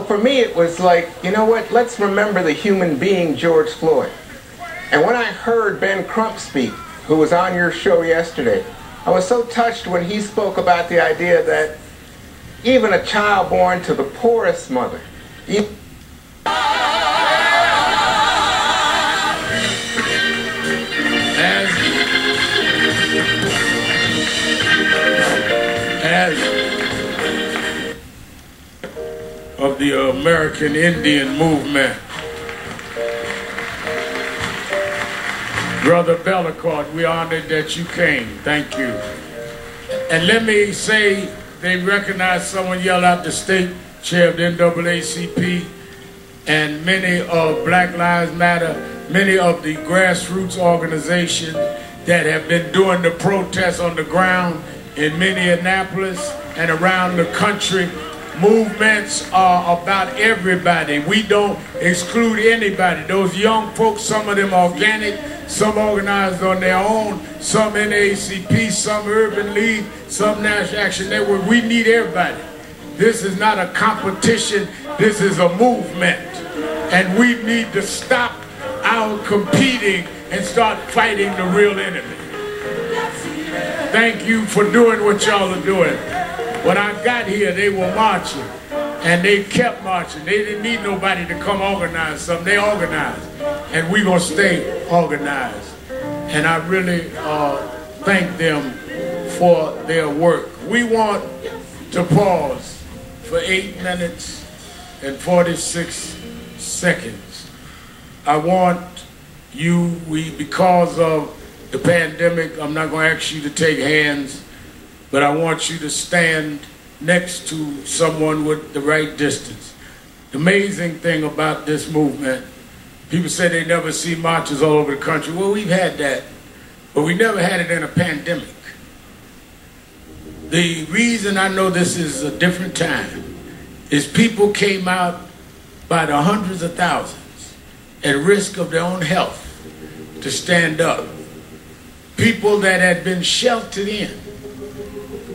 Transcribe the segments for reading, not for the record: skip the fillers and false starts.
for me it was like, you know what, let's remember the human being George Floyd. And when I heard Ben Crump speak, who was on your show yesterday, I was so touched when he spoke about the idea that even a child born to the poorest mother, of the American Indian movement. Brother Bellecourt, we honored that you came. Thank you. And let me say, they recognize someone yelled out the state chair of the NAACP and many of Black Lives Matter, many of the grassroots organizations that have been doing the protests on the ground in Minneapolis and around the country. Movements are about everybody. We don't exclude anybody. Those young folks, some of them organic, some organized on their own, some NAACP, some Urban League, some National Action Network. We need everybody. This is not a competition. This is a movement. And we need to stop our competing and start fighting the real enemy. Thank you for doing what y'all are doing. When I got here, they were marching, and they kept marching. They didn't need nobody to come organize something. They organized, and we're going to stay organized. And I really thank them for their work. We want to pause for 8 minutes and 46 seconds. I want you, because of the pandemic, I'm not going to ask you to take hands, but I want you to stand next to someone with the right distance. The amazing thing about this movement, people say they never see marches all over the country. Well, we've had that, but we never had it in a pandemic. The reason I know this is a different time is people came out by the hundreds of thousands at risk of their own health to stand up. People that had been sheltered in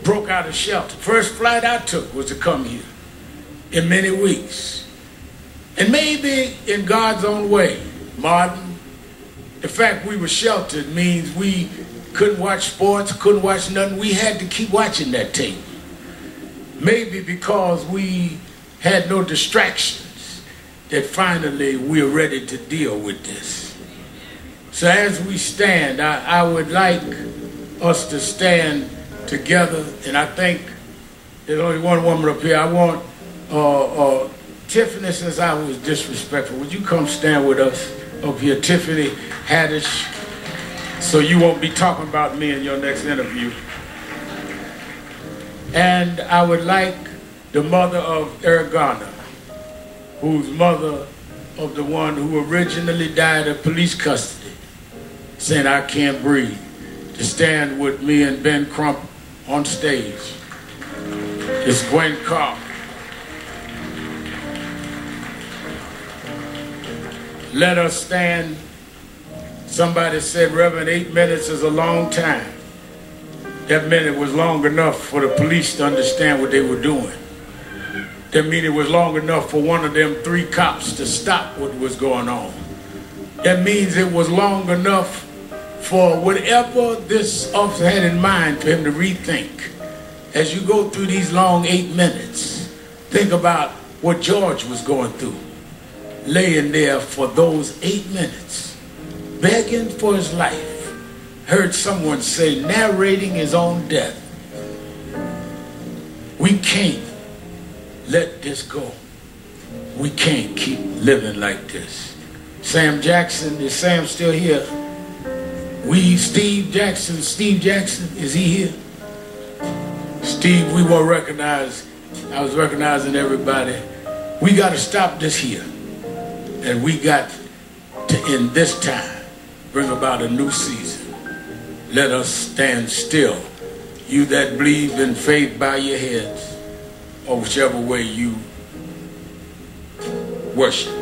broke out of shelter. First flight I took was to come here in many weeks. And maybe in God's own way, Martin, the fact we were sheltered means we couldn't watch sports, couldn't watch nothing. We had to keep watching that tape. Maybe because we had no distractions that finally we're ready to deal with this. So as we stand, I would like us to stand together, and I think there's only one woman up here. I want Tiffany, since I was disrespectful, would you come stand with us up here? Tiffany Haddish, so you won't be talking about me in your next interview. And I would like the mother of Aragona, who's mother of the one who originally died of police custody, saying I can't breathe, to stand with me and Ben Crump on stage. It's Gwen Carr. Let us stand. Somebody said, Reverend, 8 minutes is a long time. That meant it was long enough for the police to understand what they were doing. That means it was long enough for one of them 3 cops to stop what was going on. That means it was long enough for whatever this officer had in mind for him to rethink. As you go through these long 8 minutes, think about what George was going through, laying there for those 8 minutes, begging for his life. Heard someone say, narrating his own death. We can't let this go. We can't keep living like this. Sam Jackson, is Sam still here? Steve Jackson, is he here? Steve, we won't recognize, I was recognizing everybody. We got to stop this here. And we got to, in this time, bring about a new season. Let us stand still. You that believe in faith, bow your heads, or whichever way you worship.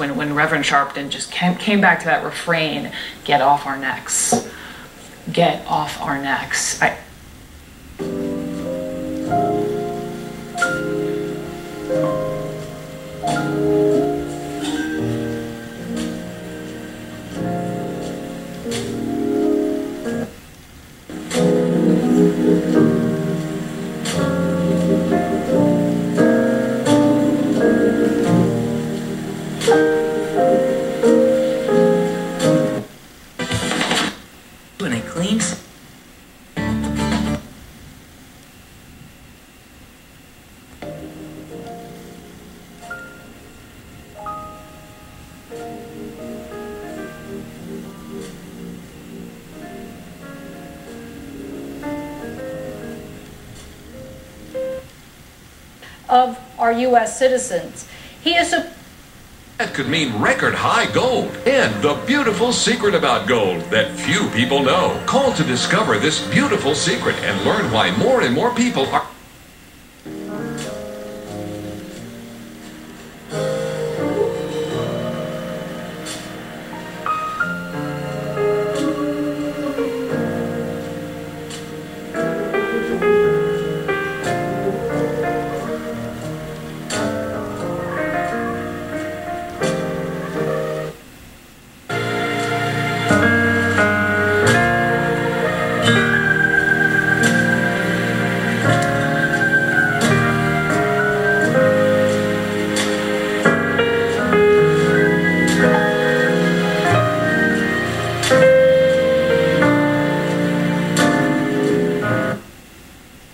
when Reverend Sharpton just came back to that refrain, get off our necks. Get off our necks. When it cleans. Of our U.S. citizens. He is a That could mean record high gold and the beautiful secret about gold that few people know. Call to discover this beautiful secret and learn why more and more people are...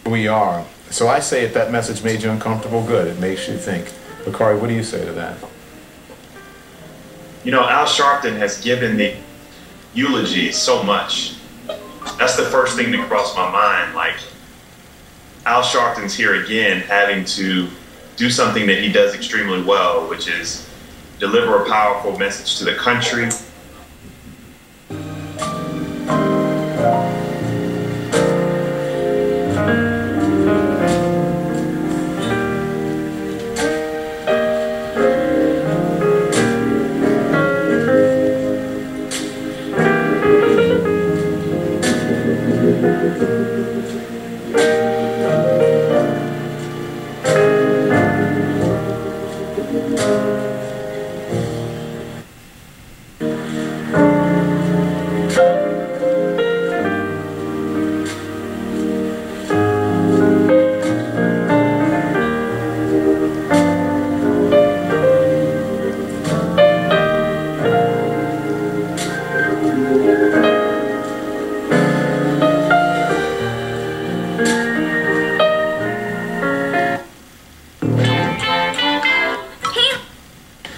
We are. So I say if that message made you uncomfortable, good. It makes you think. Bakari, what do you say to that? You know, Al Sharpton has given the eulogy so much. That's the first thing that crossed my mind. Like, Al Sharpton's here again having to do something that he does extremely well, which is deliver a powerful message to the country.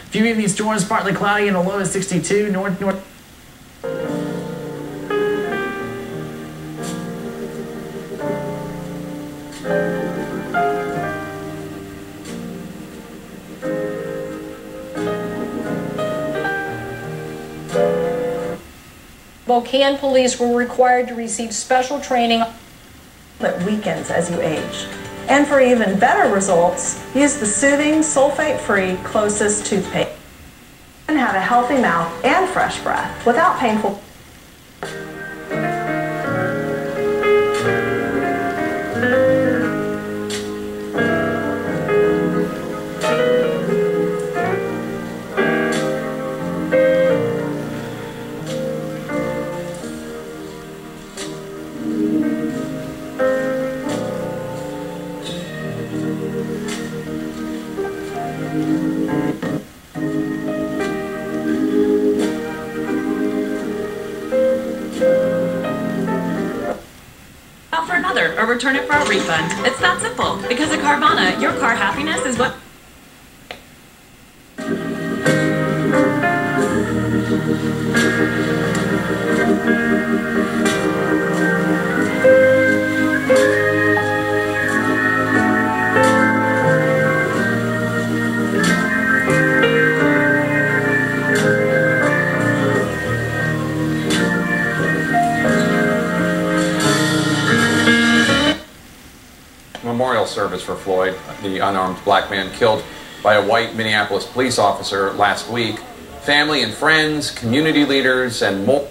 Few evening storms, partly cloudy and a low of 62. North. Spokane police were required to receive special training that weakens as you age. And for even better results, use the soothing, sulfate-free Closest toothpaste. And have a healthy mouth and fresh breath without painful. For another or return it for a refund. It's that simple because at Carvana, your car happiness is what... Memorial service for Floyd, the unarmed black man killed by a white Minneapolis police officer last week. Family and friends, community leaders, and more.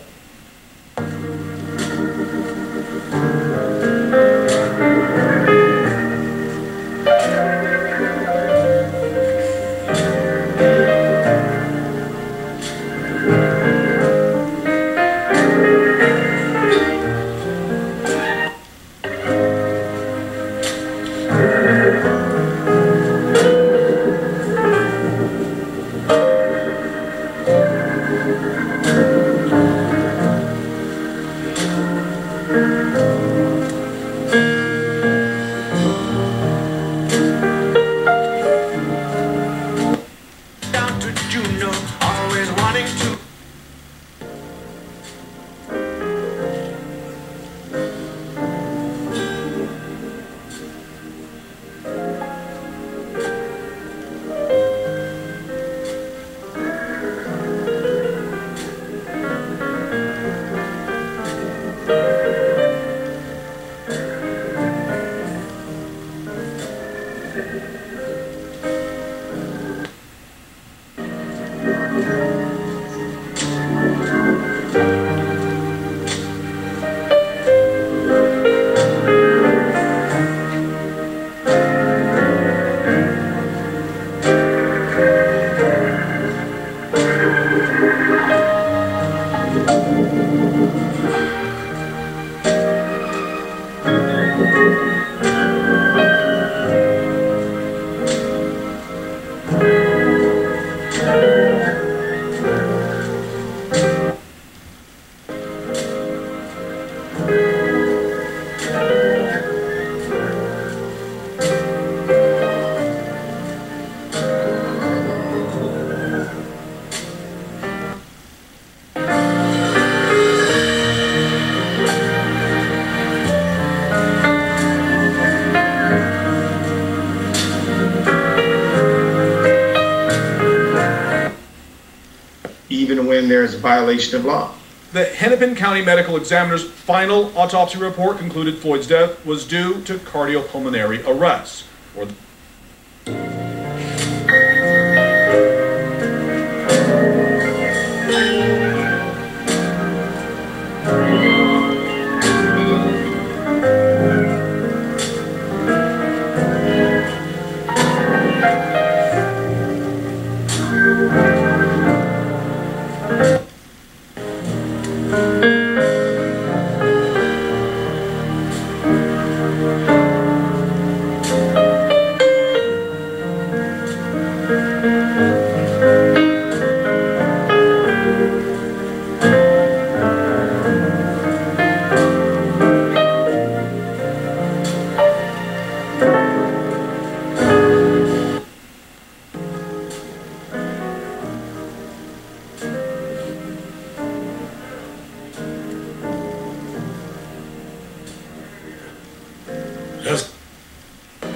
Even when there is a violation of law. The Hennepin County Medical Examiner's final autopsy report concluded Floyd's death was due to cardiopulmonary arrest.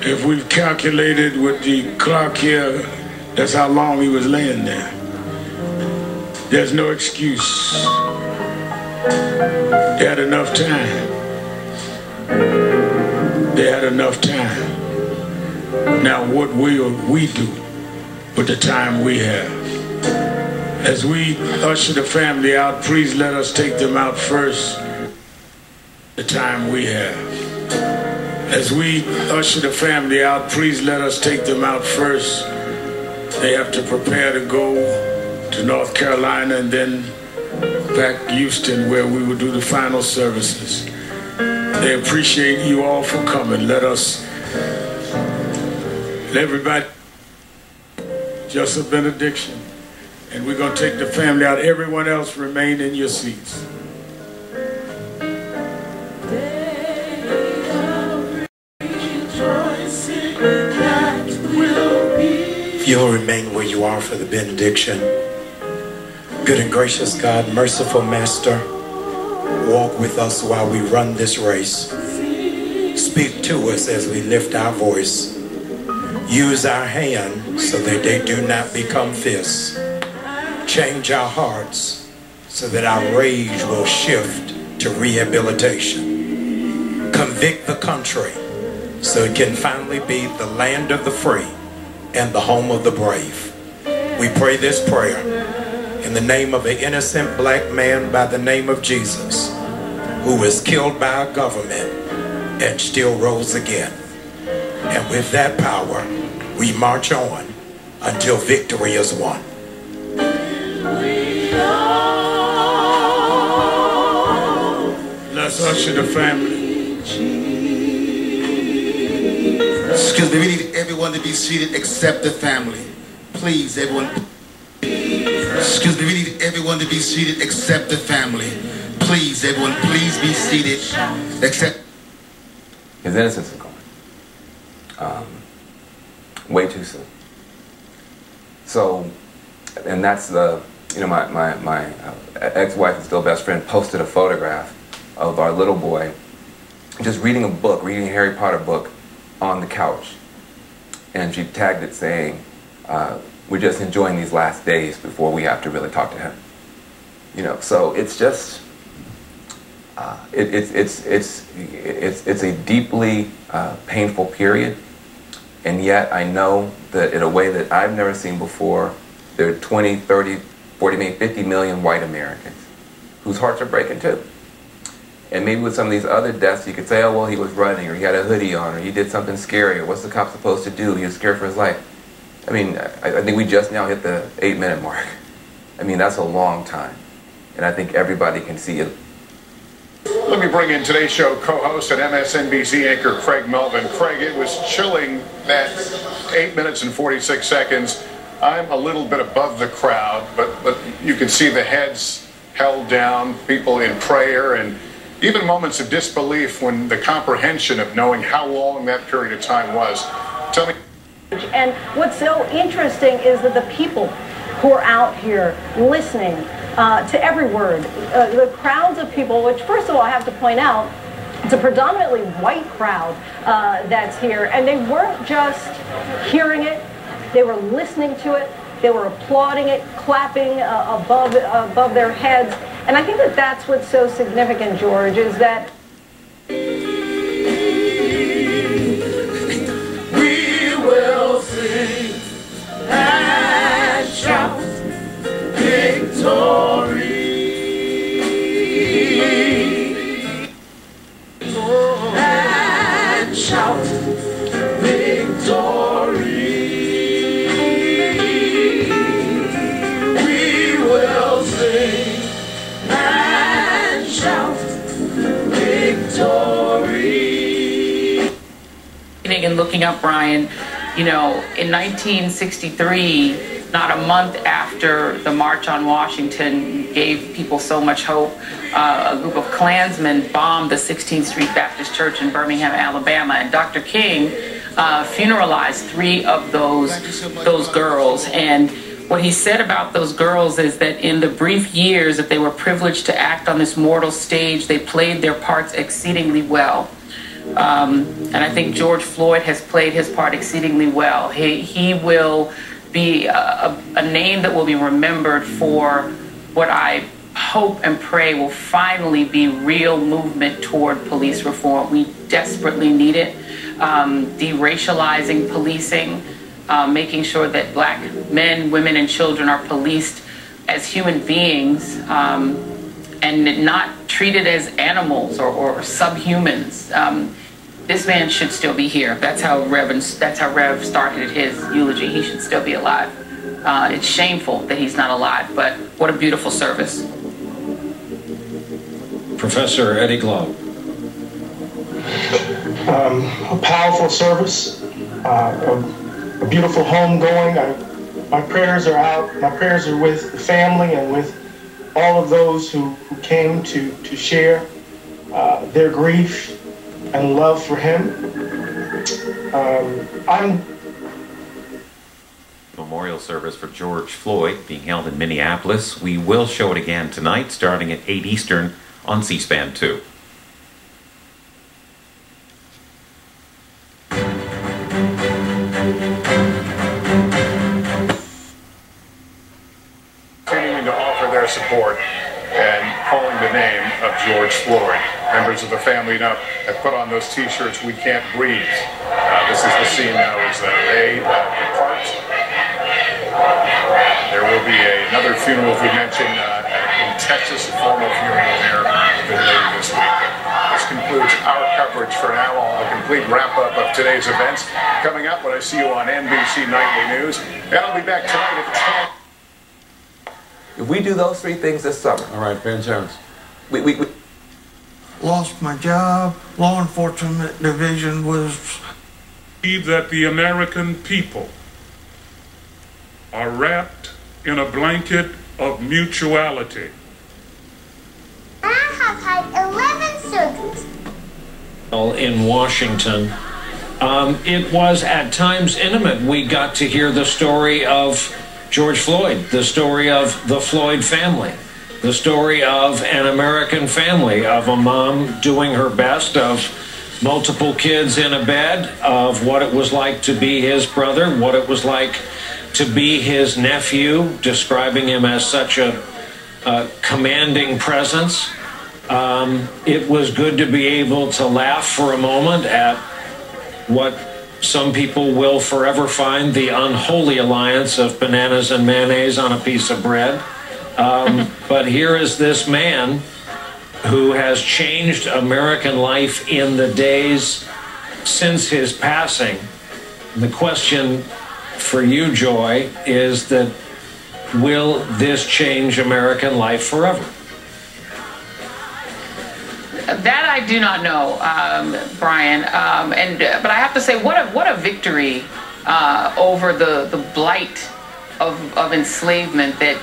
If we've calculated with the clock here, that's how long he was laying there. There's no excuse. They had enough time. They had enough time. Now what will we do with the time we have? As we usher the family out, please let us take them out first. The time we have. As we usher the family out, please let us take them out first. They have to prepare to go to North Carolina and then back to Houston, where we will do the final services. They appreciate you all for coming. Let everybody, just a benediction. And we're going to take the family out. Everyone else remain in your seats. You'll remain where you are for the benediction. Good and gracious God, merciful Master, walk with us while we run this race. Speak to us as we lift our voice. Use our hands so that they do not become fists. Change our hearts so that our rage will shift to rehabilitation. Convict the country so it can finally be the land of the free and the home of the brave. We pray this prayer in the name of an innocent black man by the name of Jesus, who was killed by a government and still rose again. And with that power, we march on until victory is won. Let's usher the family. Excuse me, we need everyone to be seated except the family. Please, everyone. Excuse me, we need everyone to be seated except the family. Please, everyone, please be seated except. His innocence is gone. Way too soon. So, and that's the, you know, my ex-wife and still best friend posted a photograph of our little boy just reading a book, reading a Harry Potter book on the couch. And she tagged it saying, we're just enjoying these last days before we have to really talk to him. You know, so it's just, it's a deeply painful period. And yet I know that in a way that I've never seen before, there are 20, 30, 40, maybe 50 million white Americans whose hearts are breaking too. And maybe with some of these other deaths, you could say, oh, well, he was running, or he had a hoodie on, or he did something scary, or what's the cop supposed to do? He was scared for his life. I mean, I think we just now hit the 8-minute mark. I mean, that's a long time. And I think everybody can see it. Let me bring in today's show co-host and MSNBC anchor Craig Melvin. Craig, it was chilling that 8 minutes and 46 seconds. I'm a little bit above the crowd, but you can see the heads held down, people in prayer, and even moments of disbelief when the comprehension of knowing how long that period of time was. Tell me. And what's so interesting is that the people who are out here listening to every word, the crowds of people, which first of all I have to point out, it's a predominantly white crowd that's here, and they weren't just hearing it, they were listening to it, they were applauding it, clapping above their heads. And I think that that's what's so significant, George, is that We will sing and shout victory. And shout victory. We will sing and shout victory. And looking up, Brian, you know, in 1963, not a month after the March on Washington gave people so much hope, a group of Klansmen bombed the 16th Street Baptist Church in Birmingham, Alabama, and Dr. King funeralized 3 of those girls. And what he said about those girls is that in the brief years that they were privileged to act on this mortal stage, they played their parts exceedingly well. And I think George Floyd has played his part exceedingly well. He will be a name that will be remembered for what I hope and pray will finally be real movement toward police reform. We desperately need it. Deracializing policing, making sure that black men, women, and children are policed as human beings and not treated as animals or subhumans. This man should still be here. That's how Rev started his eulogy. He should still be alive. It's shameful that he's not alive, but what a beautiful service. Professor Eddie Globe. A powerful service, a beautiful homegoing. My prayers are out. My prayers are with the family and with all of those who came to share their grief and love for him. Memorial service for George Floyd being held in Minneapolis. We will show it again tonight starting at 8 Eastern on C-SPAN 2. Continuing to offer their support and calling the name of George Floyd. Members of the family now have put on those T-shirts, "We Can't Breathe." This is the scene now as they depart. There will be another funeral, as we mentioned, in Texas, a formal funeral there later this week. This concludes our coverage for now. I'll have a complete wrap-up of today's events coming up when I see you on NBC Nightly News. And I'll be back tonight at 10. If we do those three things this summer. All right, Ben Jones. We lost my job. Law enforcement division was. That the American people are wrapped in a blanket of mutuality. I have had 11 surgeries. In Washington. It was at times intimate. We got to hear the story of George Floyd, the story of the Floyd family, the story of an American family, of a mom doing her best, of multiple kids in a bed, of what it was like to be his brother, what it was like to be his nephew, describing him as such a commanding presence. It was good to be able to laugh for a moment at what some people will forever find the unholy alliance of bananas and mayonnaise on a piece of bread. But here is this man who has changed American life in the days since his passing. The question for you, Joy, is that will this change American life forever? That I do not know, Brian. But I have to say, what a victory over the blight of enslavement that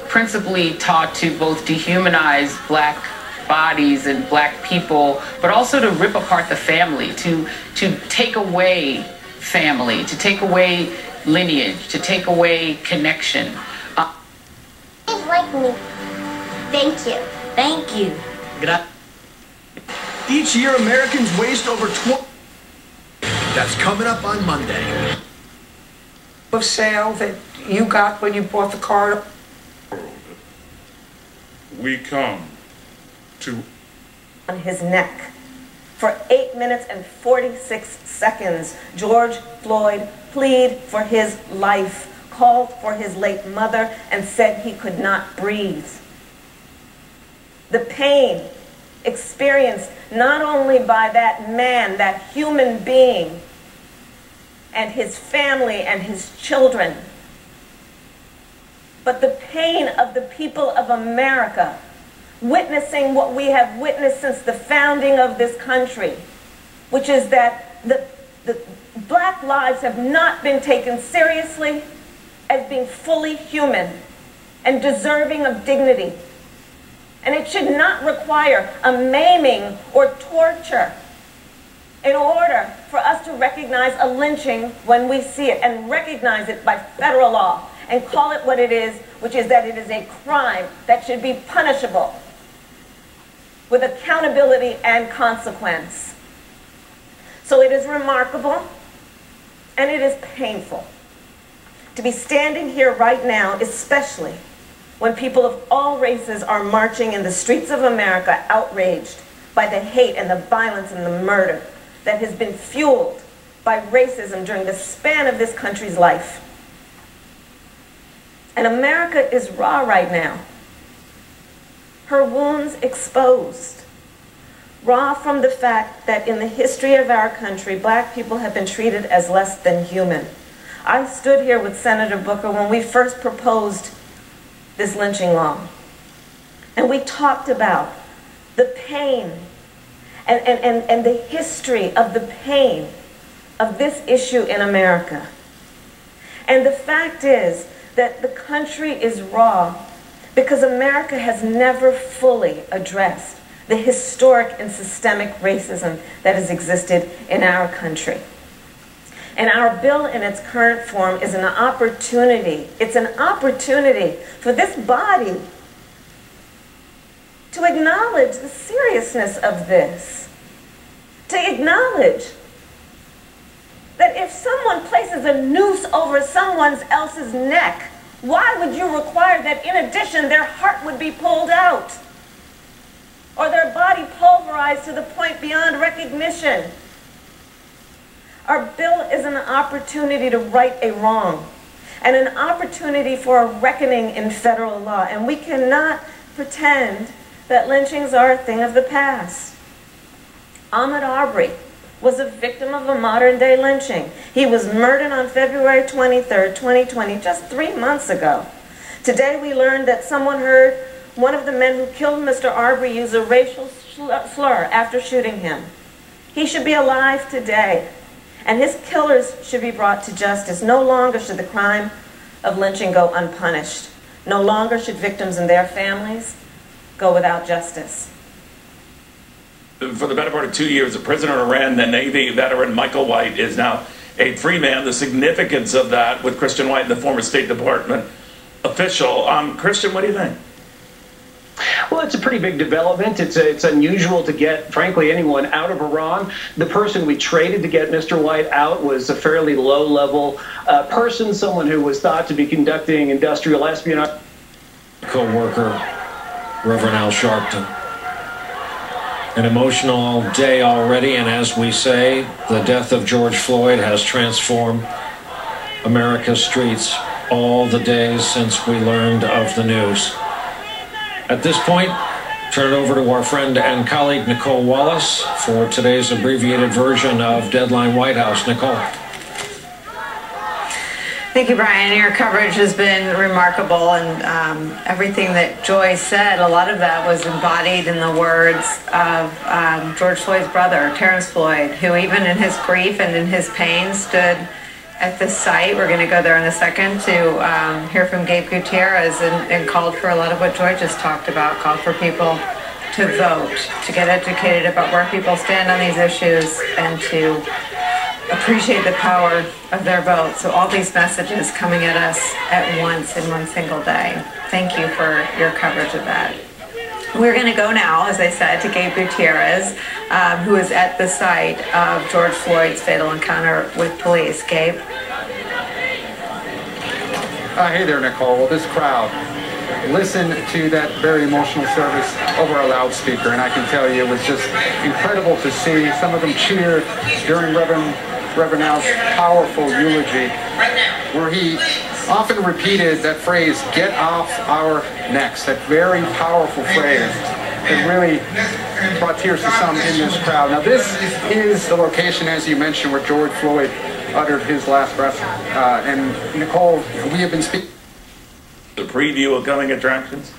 principally taught to both dehumanize black bodies and black people, but also to rip apart the family, to take away family, to take away lineage, to take away connection. Like me. Thank you. Thank you. Each year, Americans waste over 20. That's coming up on Monday. Of sale that you got when you bought the car. We come to on his neck. For 8 minutes and 46 seconds, George Floyd pleaded for his life, called for his late mother, and said he could not breathe. The pain experienced not only by that man, that human being, and his family and his children, but the pain of the people of America, witnessing what we have witnessed since the founding of this country, which is that the black lives have not been taken seriously as being fully human and deserving of dignity. And it should not require a maiming or torture in order for us to recognize a lynching when we see it, and recognize it by federal law and call it what it is, which is that it is a crime that should be punishable with accountability and consequence. So it is remarkable and it is painful to be standing here right now, especially when people of all races are marching in the streets of America, outraged by the hate and the violence and the murder that has been fueled by racism during the span of this country's life. And America is raw right now. Her wounds exposed. Raw from the fact that in the history of our country, black people have been treated as less than human. I stood here with Senator Booker when we first proposed this lynching law. And we talked about the pain and the history of the pain of this issue in America. And the fact is that the country is raw because America has never fully addressed the historic and systemic racism that has existed in our country. And our bill in its current form is an opportunity. It's an opportunity for this body to acknowledge the seriousness of this, to acknowledge that if someone places a noose over someone else's neck Why would you require that in addition their heart would be pulled out or their body pulverized to the point beyond recognition? Our bill is an opportunity to right a wrong and an opportunity for a reckoning in federal law, and we cannot pretend that lynchings are a thing of the past. Ahmaud Arbery was a victim of a modern-day lynching. He was murdered on February 23rd, 2020, just 3 months ago. Today we learned that someone heard one of the men who killed Mr. Arbery use a racial slur after shooting him. He should be alive today, and his killers should be brought to justice. No longer should the crime of lynching go unpunished. No longer should victims and their families go without justice. For the better part of 2 years, a prisoner in Iran, the Navy veteran Michael White is now a free man. The significance of that with Christian White, the former State Department official. Christian, what do you think? Well, it's a pretty big development. It's unusual to get, frankly, anyone out of Iran. The person we traded to get Mr. White out was a fairly low-level person, someone who was thought to be conducting industrial espionage. Co-worker, Reverend Al Sharpton. An emotional day already, and as we say, the death of George Floyd has transformed America's streets all the days since we learned of the news. At this point, turn it over to our friend and colleague Nicole Wallace for today's abbreviated version of Deadline White House. Nicole. Thank you, Brian. Your coverage has been remarkable, and everything that Joy said, a lot of that was embodied in the words of George Floyd's brother, Terrence Floyd, who even in his grief and in his pain stood at this site. We're going to go there in a second to hear from Gabe Gutierrez and called for a lot of what Joy just talked about, called for people to vote, to get educated about where people stand on these issues, and to appreciate the power of their vote. So all these messages coming at us at once in one single day. Thank you for your coverage of that. We're going to go now, as I said, to Gabe Gutierrez, who is at the site of George Floyd's fatal encounter with police. Gabe? Hey there, Nicole. Well, this crowd listened to that very emotional service over a loudspeaker, and I can tell you it was just incredible to see. Some of them cheered during Reverend Al's powerful eulogy, where he often repeated that phrase, "get off our necks," that very powerful phrase that really brought tears to some in this crowd. Now, this is the location, as you mentioned, where George Floyd uttered his last breath. And Nicole, we have been speaking. The preview of coming attractions?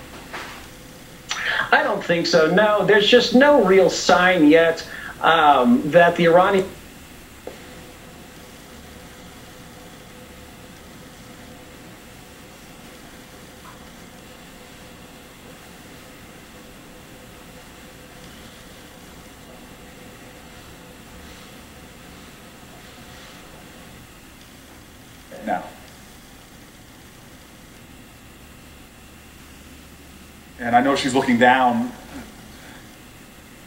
I don't think so. No, there's just no real sign yet that the Iranian... Now. And I know she's looking down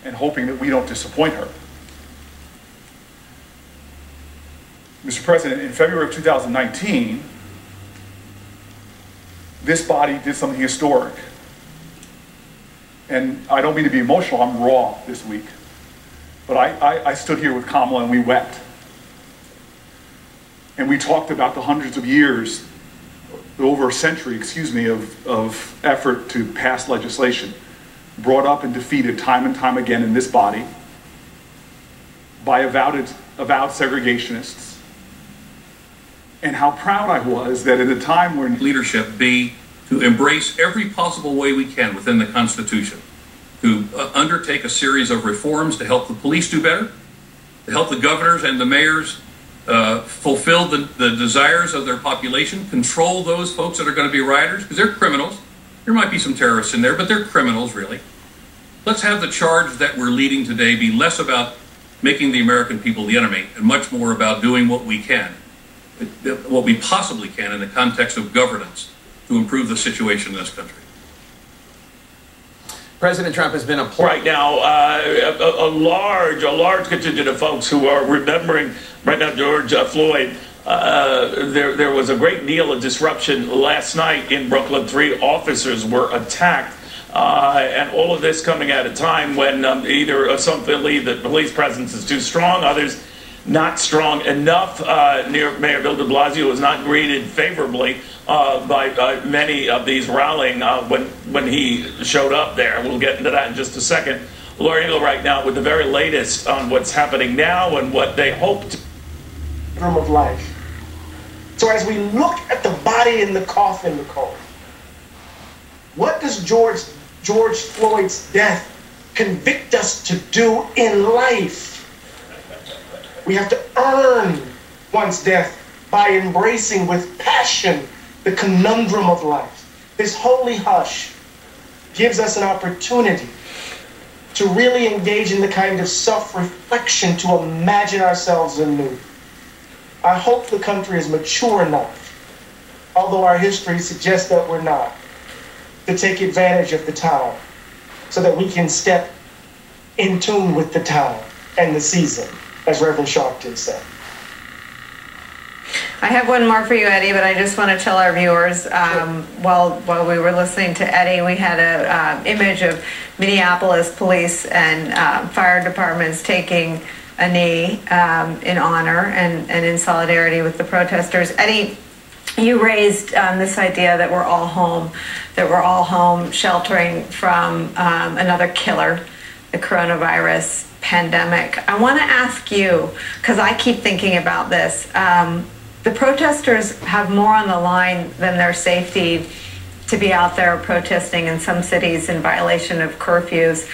and hoping that we don't disappoint her. Mr. President, in February of 2019, this body did something historic. And I don't mean to be emotional, I'm raw this week. But I stood here with Kamala and we wept. And we talked about the hundreds of years, over a century, excuse me, of effort to pass legislation, brought up and defeated time and time again in this body by avowed segregationists, and how proud I was that at a time when leadership be to embrace every possible way we can within the Constitution, to undertake a series of reforms to help the police do better, to help the governors and the mayors fulfill the desires of their population, control those folks that are going to be rioters, because they're criminals. There might be some terrorists in there, but they're criminals, really. Let's have the charge that we're leading today be less about making the American people the enemy and much more about doing what we can, what we possibly can in the context of governance to improve the situation in this country. President Trump has been right now a large contingent of folks who are remembering right now George Floyd there was a great deal of disruption last night in Brooklyn. 3 officers were attacked. And all of this coming at a time when either some believe that police presence is too strong, others not strong enough. Mayor Bill de Blasio was not greeted favorably by many of these rallying when he showed up there. We'll get into that in just a second. Laura Engel right now with the very latest on what's happening now and what they hoped. Room of life. So as we look at the body in the coffin, Nicole, what does George Floyd's death convict us to do in life? We have to earn one's death by embracing with passion the conundrum of life. This holy hush gives us an opportunity to really engage in the kind of self-reflection to imagine ourselves anew. I hope the country is mature enough, although our history suggests that we're not, to take advantage of the time so that we can step in tune with the time and the season, as Reverend Sharpton said. I have one more for you, Eddie, but I just want to tell our viewers, while we were listening to Eddie, we had an image of Minneapolis police and fire departments taking a knee in honor and in solidarity with the protesters. Eddie, you raised this idea that we're all home, sheltering from another killer, the coronavirus pandemic. I want to ask you, because I keep thinking about this, the protesters have more on the line than their safety to be out there protesting in some cities in violation of curfews.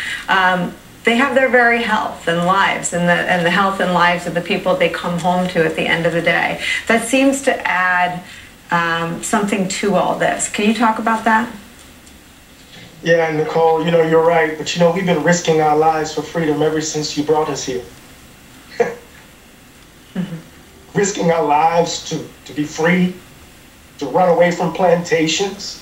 They have their very health and lives and the health and lives of the people they come home to at the end of the day. That seems to add something to all this. Can you talk about that? Yeah, Nicole, you're right, but we've been risking our lives for freedom ever since you brought us here. Risking our lives to be free, to run away from plantations.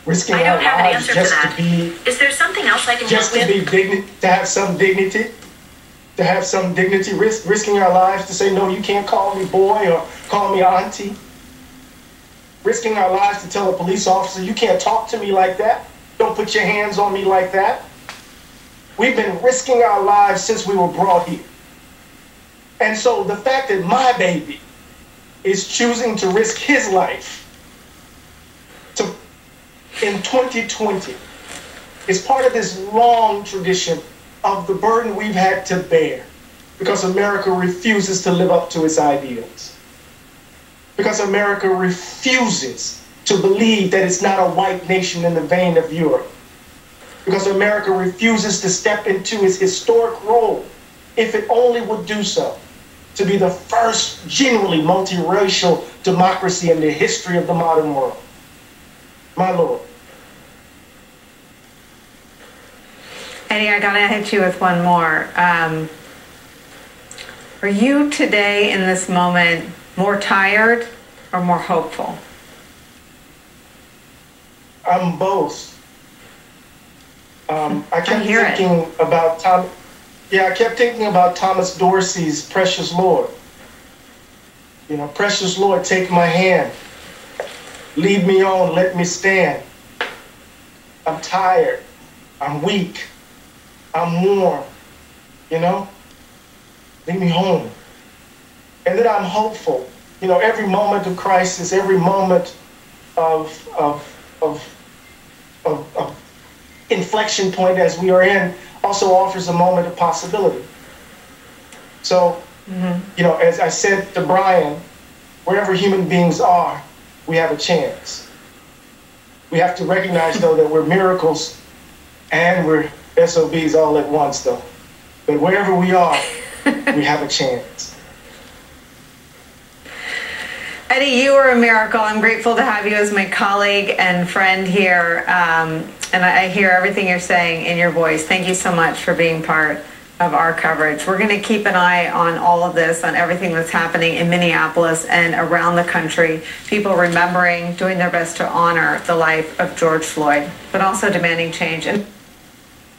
Risking our lives just to be. Is there something else I can just to be to have some dignity, risking our lives to say, no, you can't call me boy or call me auntie. Risking our lives to tell a police officer, you can't talk to me like that. Don't put your hands on me like that. We've been risking our lives since we were brought here. And so the fact that my baby is choosing to risk his life in 2020 is part of this long tradition of the burden we've had to bear because America refuses to live up to its ideals. Because America refuses to believe that it's not a white nation in the vein of Europe. Because America refuses to step into its historic role, if it only would do so, to be the first genuinely multiracial democracy in the history of the modern world. My Lord. Eddie, I gotta hit you with one more. Are you today in this moment more tired or more hopeful? I'm both. I kept thinking about I kept thinking about Thomas Dorsey's Precious Lord. Precious Lord, take my hand. Lead me on, let me stand. I'm tired. I'm weak. I'm warm. Lead me home. And then I'm hopeful. Every moment of crisis, every moment of inflection point as we are in also offers a moment of possibility. So, as I said to Brian, wherever human beings are, we have a chance. We have to recognize, though, that we're miracles and we're SOBs all at once, though. But wherever we are, we have a chance. Eddie, you are a miracle. I'm grateful to have you as my colleague and friend here. And I hear everything you're saying in your voice. Thank you so much for being part of our coverage. We're going to keep an eye on all of this, on everything that's happening in Minneapolis and around the country. People remembering, doing their best to honor the life of George Floyd, but also demanding change.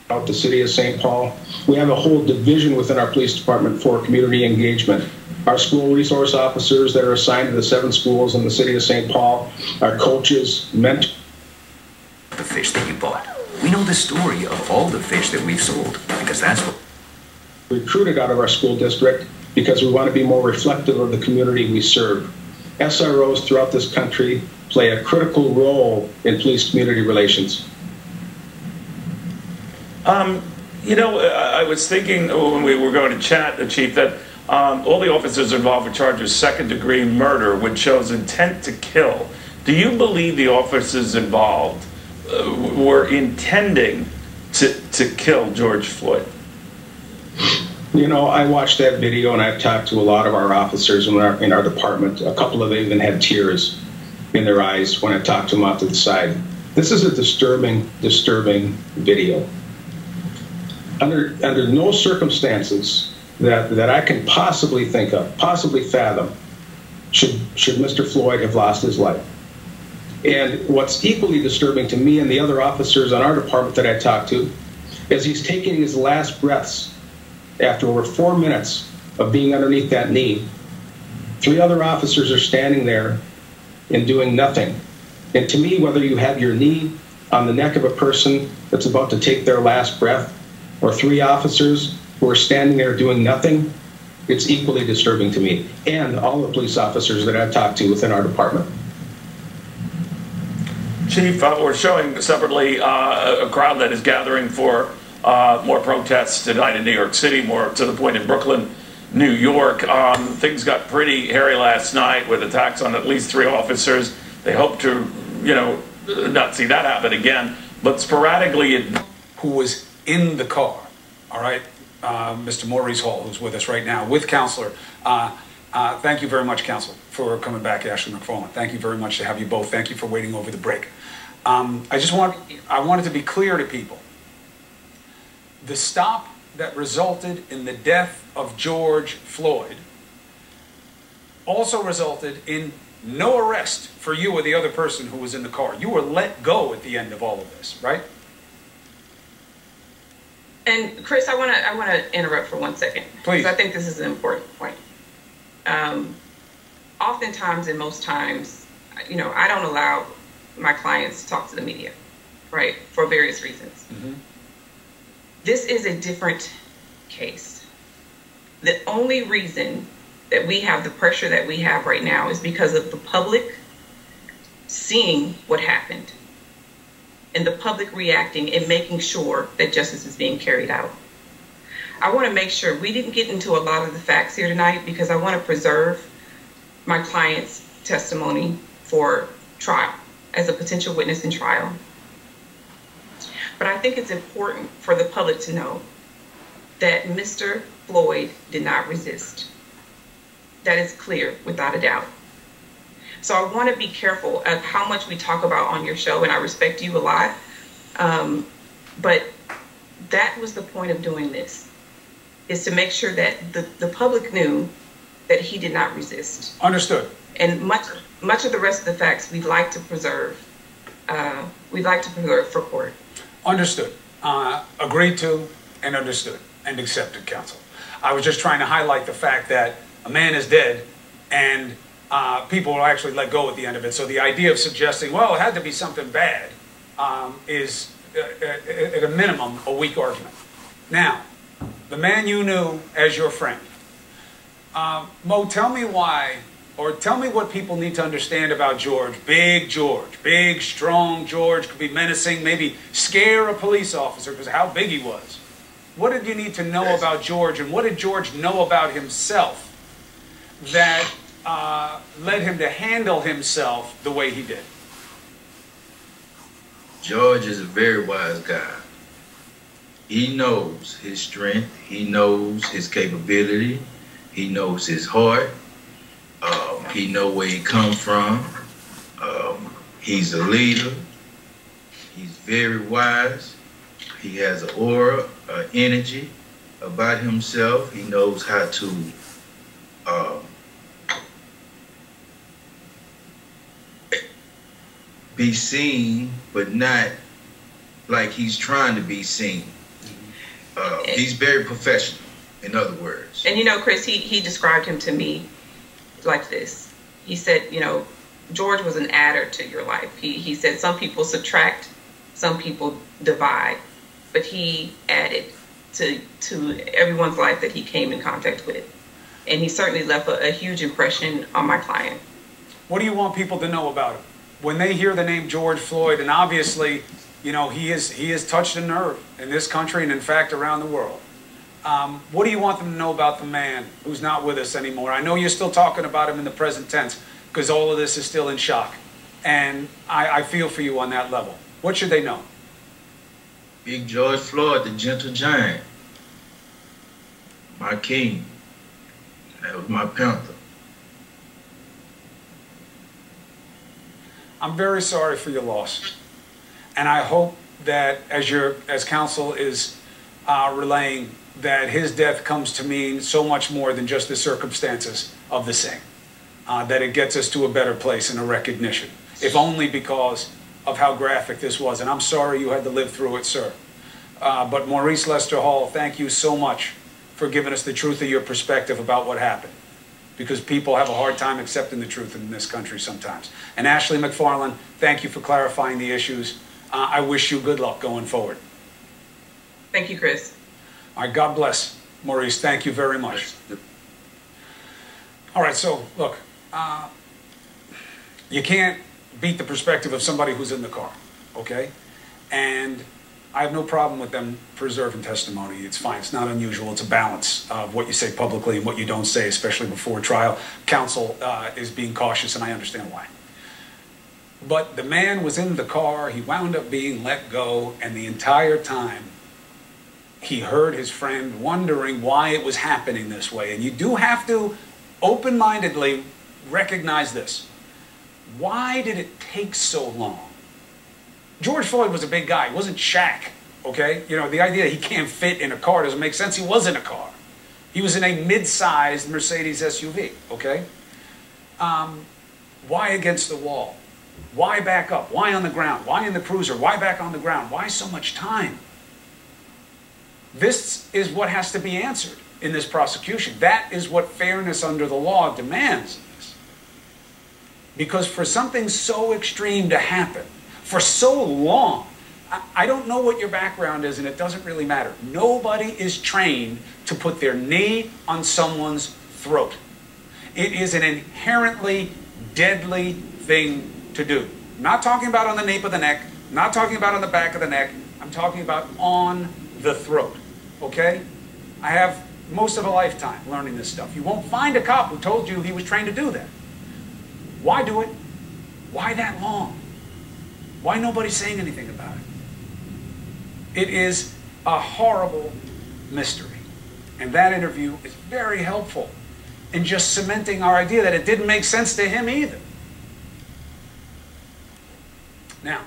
Out the city of St. Paul, we have a whole division within our police department for community engagement. our school resource officers that are assigned to the 7 schools in the city of St. Paul, our coaches, mentors. The fish that you bought. We know the story of all the fish that we've sold because that's what recruited out of our school district because we want to be more reflective of the community we serve. SROs throughout this country play a critical role in police-community relations. You know, I was thinking when we were going to chat, Chief, that all the officers involved with charges second-degree murder, which shows intent to kill. Do you believe the officers involved were intending to kill George Floyd? You know, I watched that video and I've talked to a lot of our officers in our department. A couple of them even had tears in their eyes when I talked to them off to the side. This is a disturbing video. Under no circumstances that I can possibly think of, possibly fathom, should Mr. Floyd have lost his life. And what's equally disturbing to me and the other officers on our department that I talked to is he's taking his last breaths after over 4 minutes of being underneath that knee. 3 other officers are standing there and doing nothing. And to me, whether you have your knee on the neck of a person that's about to take their last breath, or 3 officers who are standing there doing nothing, it's equally disturbing to me and all the police officers that I've talked to within our department. Chief, we're showing separately a crowd that is gathering for more protests tonight in New York City, more to the point in Brooklyn, New York. Things got pretty hairy last night with attacks on at least 3 officers. They hope to, you know, not see that happen again, but sporadically who was in the car, all right? Mr. Maurice Hall, who's with us right now, with Counselor. Thank you very much, Counselor, for coming back, Ashley McFarland. Thank you very much to have you both. Thank you for waiting over the break. I wanted to be clear to people. The stop that resulted in the death of George Floyd also resulted in no arrest for you or the other person who was in the car. You were let go at the end of all of this, right? And Chris, I want to interrupt for 1 second. Please. Because I think this is an important point. Oftentimes and most times, you know, I don't allow my clients to talk to the media, right, for various reasons. Mm-hmm. This is a different case. The only reason that we have the pressure that we have right now is because of the public seeing what happened and the public reacting and making sure that justice is being carried out. I want to make sure we didn't get into a lot of the facts here tonight because I want to preserve my client's testimony for trial as a potential witness in trial. But I think it's important for the public to know that Mr. Floyd did not resist. That is clear without a doubt. So I want to be careful of how much we talk about on your show, and I respect you a lot. But that was the point of doing this, is to make sure that the public knew that he did not resist. Understood. And much of the rest of the facts we'd like to preserve. We'd like to preserve for court. Understood. Agreed to and understood and accepted, counsel. I was just trying to highlight the fact that a man is dead and people will actually let go at the end of it. So the idea of suggesting, well, it had to be something bad is, at a minimum, a weak argument. Now, the man you knew as your friend, Mo, tell me why, or tell me what people need to understand about George. Big, strong George, could be menacing, maybe scare a police officer because of how big he was. What did you need to know about George, and what did George know about himself that led him to handle himself the way he did? George is a very wise guy. He knows his strength. He knows his capability. He knows his heart. He knows where he comes from. He's a leader. He's very wise. He has an aura, an energy about himself. He knows how to be seen, but not like he's trying to be seen. He's very professional. in other words. And you know, Chris, he described him to me like this. He said, you know, George was an adder to your life. He said some people subtract, some people divide, but he added to everyone's life that he came in contact with. And he certainly left a huge impression on my client. What do you want people to know about him? When they hear the name George Floyd, and obviously, you know, he has touched a nerve in this country and in fact around the world. What do you want them to know about the man who's not with us anymore? I know you're still talking about him in the present tense because all of this is still in shock. And I feel for you on that level. What should they know? Big George Floyd, the gentle giant. My king. That was my panther. I'm very sorry for your loss. And I hope that as counsel is relaying, that his death comes to mean so much more than just the circumstances of the same. That it gets us to a better place and a recognition, if only because of how graphic this was. And I'm sorry you had to live through it, sir. But Maurice Lester Hall, thank you so much for giving us the truth of your perspective about what happened. Because people have a hard time accepting the truth in this country sometimes. And Ashley McFarland, thank you for clarifying the issues. I wish you good luck going forward. Thank you, Chris. All right, God bless. Maurice, thank you very much. All right, so look, you can't beat the perspective of somebody who's in the car, okay? And I have no problem with them preserving testimony. It's fine. It's not unusual. It's a balance of what you say publicly and what you don't say, especially before trial. Counsel is being cautious, and I understand why. But the man was in the car. He wound up being let go, and the entire time he heard his friend wondering why it was happening this way. And you do have to open-mindedly recognize this. Why did it take so long? George Floyd was a big guy. He wasn't Shaq, okay? You know, the idea that he can't fit in a car doesn't make sense. He was in a car. He was in a mid-sized Mercedes SUV, okay? Why against the wall? Why back up? Why on the ground? Why in the cruiser? Why back on the ground? Why so much time? This is what has to be answered in this prosecution. That is what fairness under the law demands. Because for something so extreme to happen, for so long, I don't know what your background is, and it doesn't really matter. Nobody is trained to put their knee on someone's throat. It is an inherently deadly thing to do. I'm not talking about on the nape of the neck, I'm not talking about on the back of the neck, I'm talking about on the throat, okay? I have most of a lifetime learning this stuff. You won't find a cop who told you he was trained to do that. Why do it? Why that long? Why nobody's saying anything about it? It is a horrible mystery. And that interview is very helpful in just cementing our idea that it didn't make sense to him either. Now,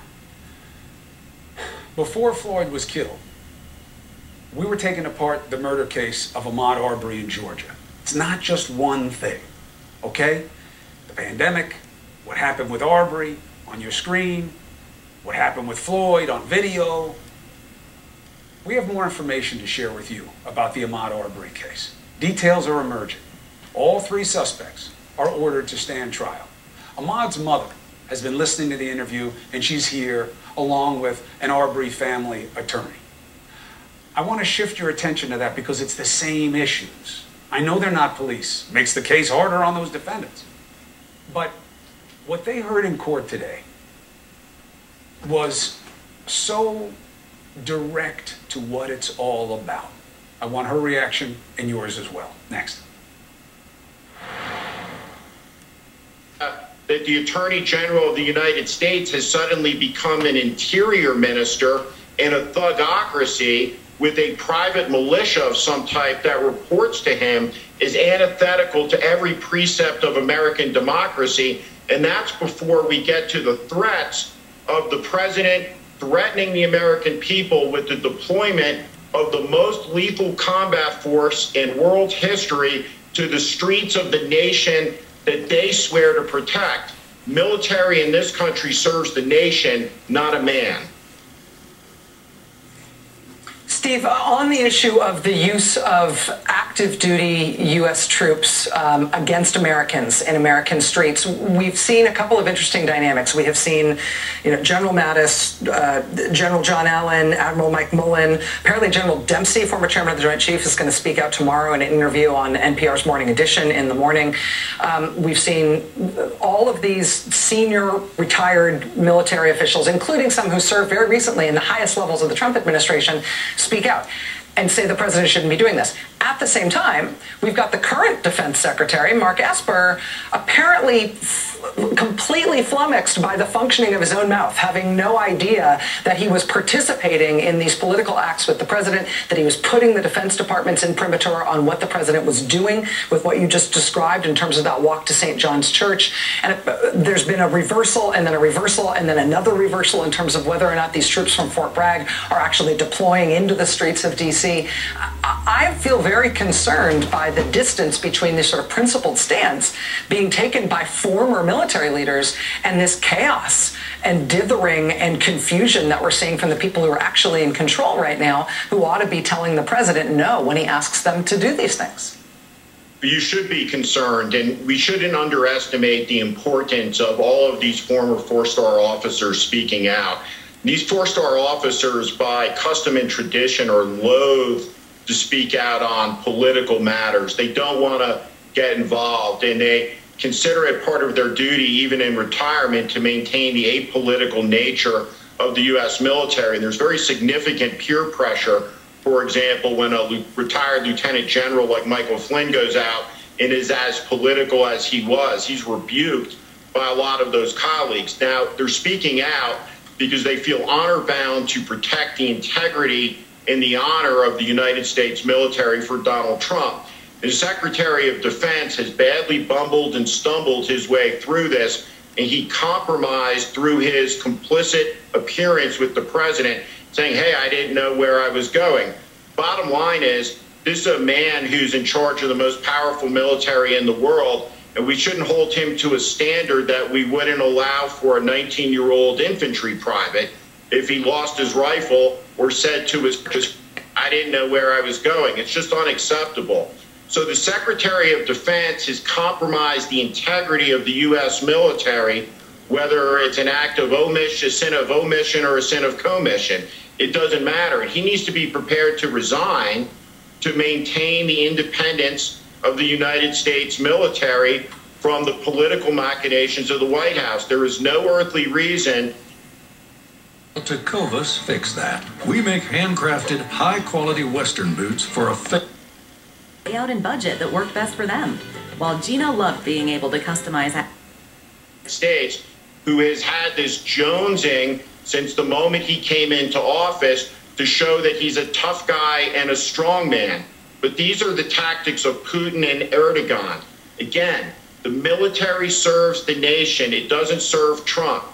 before Floyd was killed, we were taking apart the murder case of Ahmaud Arbery in Georgia. It's not just one thing, okay? The pandemic, what happened with Arbery on your screen, what happened with Floyd on video. We have more information to share with you about the Ahmaud Arbery case. Details are emerging. All three suspects are ordered to stand trial. Ahmaud's mother has been listening to the interview, and she's here along with an Arbery family attorney. I want to shift your attention to that because it's the same issues. I know they're not police. Makes the case harder on those defendants. But what they heard in court today was so direct to what it's all about. I want her reaction and yours as well. Next. That the Attorney General of the United States has suddenly become an interior minister in a thugocracy with a private militia of some type that reports to him is antithetical to every precept of American democracy. And that's before we get to the threats of the president threatening the American people with the deployment of the most lethal combat force in world history to the streets of the nation that they swear to protect. Military in this country serves the nation, not a man. Steve, on the issue of the use of active duty U.S. troops against Americans in American streets, we've seen a couple of interesting dynamics. We have seen, General Mattis, General John Allen, Admiral Mike Mullen, apparently General Dempsey, former chairman of the Joint Chiefs, is going to speak out tomorrow in an interview on NPR's Morning Edition in the morning. We've seen all of these senior retired military officials, including some who served very recently in the highest levels of the Trump administration, speak out and say the president shouldn't be doing this. At the same time, we've got the current defense secretary, Mark Esper, apparently completely flummoxed by the functioning of his own mouth, having no idea that he was participating in these political acts with the president, that he was putting the Defense Department's imprimatur on what the president was doing with what you just described in terms of that walk to St. John's Church. And there's been a reversal and then a reversal and then another reversal in terms of whether or not these troops from Fort Bragg are actually deploying into the streets of D.C. I feel very concerned by the distance between this sort of principled stance being taken by former military leaders and this chaos and dithering and confusion that we're seeing from the people who are actually in control right now, who ought to be telling the president no when he asks them to do these things. You should be concerned, and we shouldn't underestimate the importance of all of these former four-star officers speaking out. These four-star officers, by custom and tradition, are loath to speak out on political matters. They don't want to get involved, and they consider it part of their duty, even in retirement, to maintain the apolitical nature of the U.S. military. And there's very significant peer pressure. For example, when a retired lieutenant general like Michael Flynn goes out and is as political as he was, he's rebuked by a lot of those colleagues. Now, they're speaking out because they feel honor-bound to protect the integrity and the honor of the United States military for Donald Trump. The Secretary of Defense has badly bumbled and stumbled his way through this, and he compromised through his complicit appearance with the president, saying, hey, I didn't know where I was going. Bottom line is, this is a man who's in charge of the most powerful military in the world, and we shouldn't hold him to a standard that we wouldn't allow for a 19-year-old infantry private if he lost his rifle or said to his, I didn't know where I was going. It's just unacceptable. So the Secretary of Defense has compromised the integrity of the U.S. military, whether it's an act of omission, a sin of omission, or a sin of commission. It doesn't matter. He needs to be prepared to resign to maintain the independence of the United States military from the political machinations of the White House. There is no earthly reason. Cmgus fix that. We make handcrafted, high-quality Western boots for a layout and budget that worked best for them, while Gino loved being able to customize States, who has had this jonesing since the moment he came into office to show that he's a tough guy and a strong man. But these are the tactics of Putin and Erdogan. Again, the military serves the nation. It doesn't serve Trump.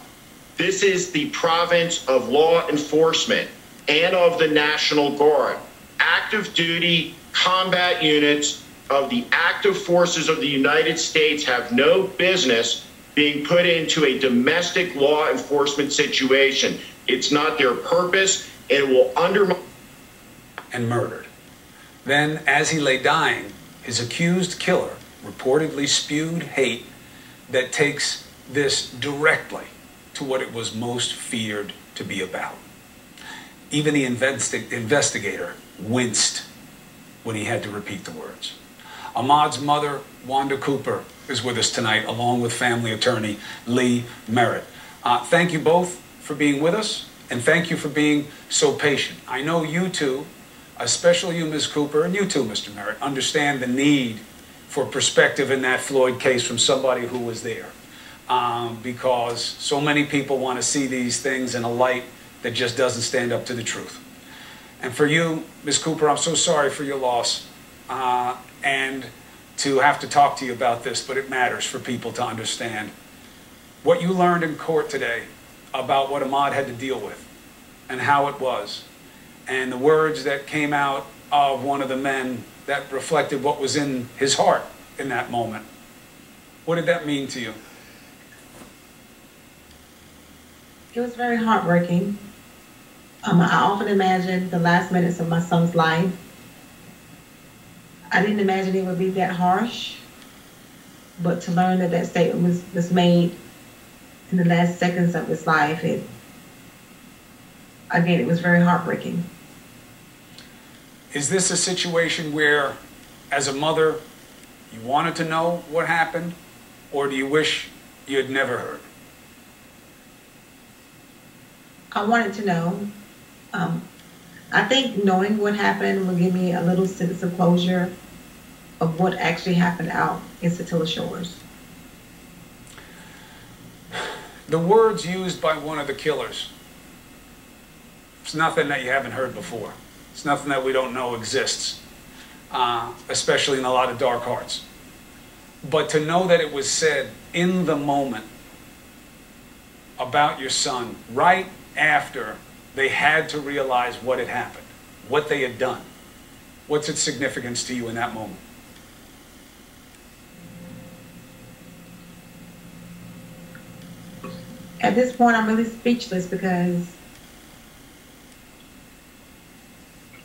This is the province of law enforcement and of the National Guard. Active duty combat units of the active forces of the United States have no business being put into a domestic law enforcement situation. It's not their purpose, and it will undermine. And murdered. Then, as he lay dying, his accused killer reportedly spewed hate that takes this directly to what it was most feared to be about. Even the investigator winced when he had to repeat the words. Ahmaud's mother, Wanda Cooper, is with us tonight, along with family attorney Lee Merritt. Thank you both for being with us, and thank you for being so patient. I know you two, especially you, Ms. Cooper, and you too, Mr. Merritt, understand the need for perspective in that Floyd case from somebody who was there, because so many people want to see these things in a light that just doesn't stand up to the truth. And for you, Ms. Cooper, I'm so sorry for your loss and to have to talk to you about this, but it matters for people to understand what you learned in court today about what Ahmaud had to deal with and how it was, and the words that came out of one of the men that reflected what was in his heart in that moment. What did that mean to you? It was very heartbreaking. I often imagine the last minutes of my son's life. I didn't imagine it would be that harsh, but to learn that that statement was made in the last seconds of his life, again, it was very heartbreaking. Is this a situation where, as a mother, you wanted to know what happened, or do you wish you had never heard? I wanted to know. I think knowing what happened will give me a little sense of closure of what actually happened out in Satilla Shores. The words used by one of the killers, it's nothing that you haven't heard before. It's nothing that we don't know exists, especially in a lot of dark hearts. But to know that it was said in the moment about your son, right after they had to realize what had happened, what they had done, what's its significance to you in that moment? At this point, I'm really speechless because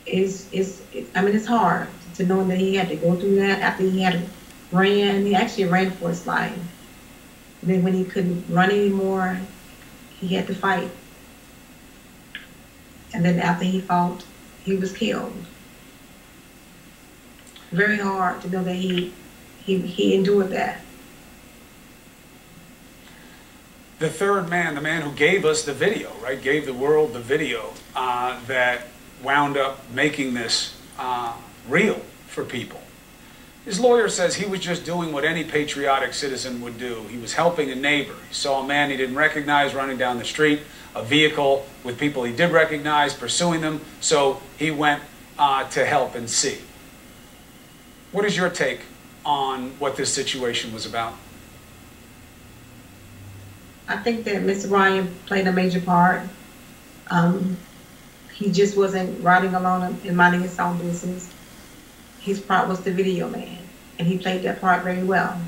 it's hard to know that he had to go through that after he actually ran for his life. And then when he couldn't run anymore, he had to fight. And then after he fought, he was killed. Very hard to know that he endured that. The third man, the man who gave us the video, right, gave the world the video that wound up making this real for people. His lawyer says he was just doing what any patriotic citizen would do. He was helping a neighbor. He saw a man he didn't recognize running down the street, a vehicle with people he did recognize pursuing them, so he went to help and see. What is your take on what this situation was about? I think that Mr. Ryan played a major part. He just wasn't riding alone and minding his own business. His part was the video man, and he played that part very well.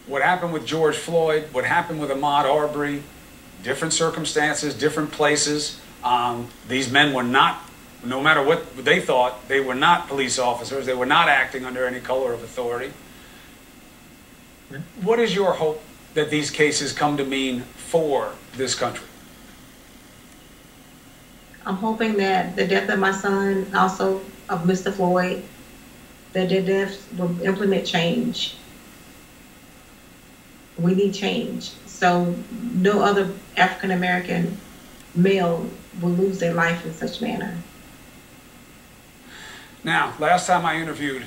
What happened with George Floyd, what happened with Ahmaud Arbery, different circumstances, different places. These men were not, no matter what they thought, they were not police officers. They were not acting under any color of authority. What is your hope that these cases come to mean for this country? I'm hoping that the death of my son, also of Mr. Floyd, that their deaths will implement change. We need change. So no other African-American male will lose their life in such manner. Now, last time I interviewed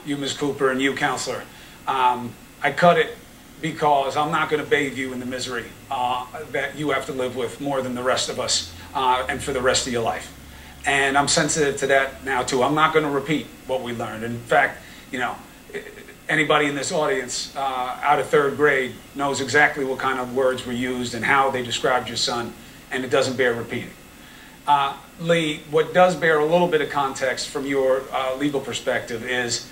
you, Ms. Cooper, and you, Counselor, I cut it because I'm not going to bathe you in the misery that you have to live with more than the rest of us and for the rest of your life. And I'm sensitive to that now, too. I'm not going to repeat what we learned. In fact, you know, anybody in this audience out of third grade knows exactly what kind of words were used and how they described your son, and it doesn't bear repeating. Lee, what does bear a little bit of context from your legal perspective is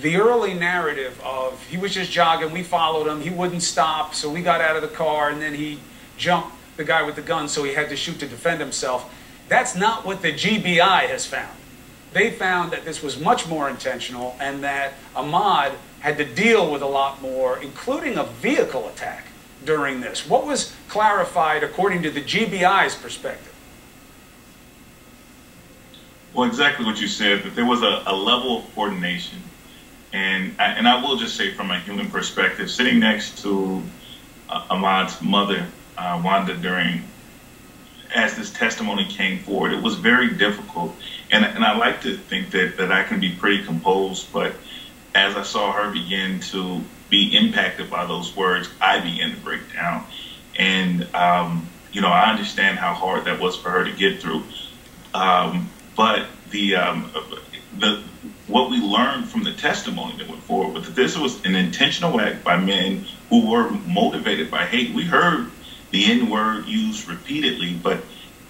the early narrative of he was just jogging, we followed him, he wouldn't stop, so we got out of the car, and then he jumped the guy with the gun, so he had to shoot to defend himself. That's not what the GBI has found. They found that this was much more intentional and that Ahmaud had to deal with a lot more, including a vehicle attack during this. What was clarified according to the GBI's perspective? Well, exactly what you said, that there was a level of coordination. And I will just say from a human perspective, sitting next to Ahmaud's mother, Wanda, as this testimony came forward, it was very difficult. And I like to think that I can be pretty composed, but as I saw her begin to be impacted by those words, I began to break down. And, you know, I understand how hard that was for her to get through. But what we learned from the testimony that went forward was that this was an intentional act by men who were motivated by hate. We heard the N-word used repeatedly, but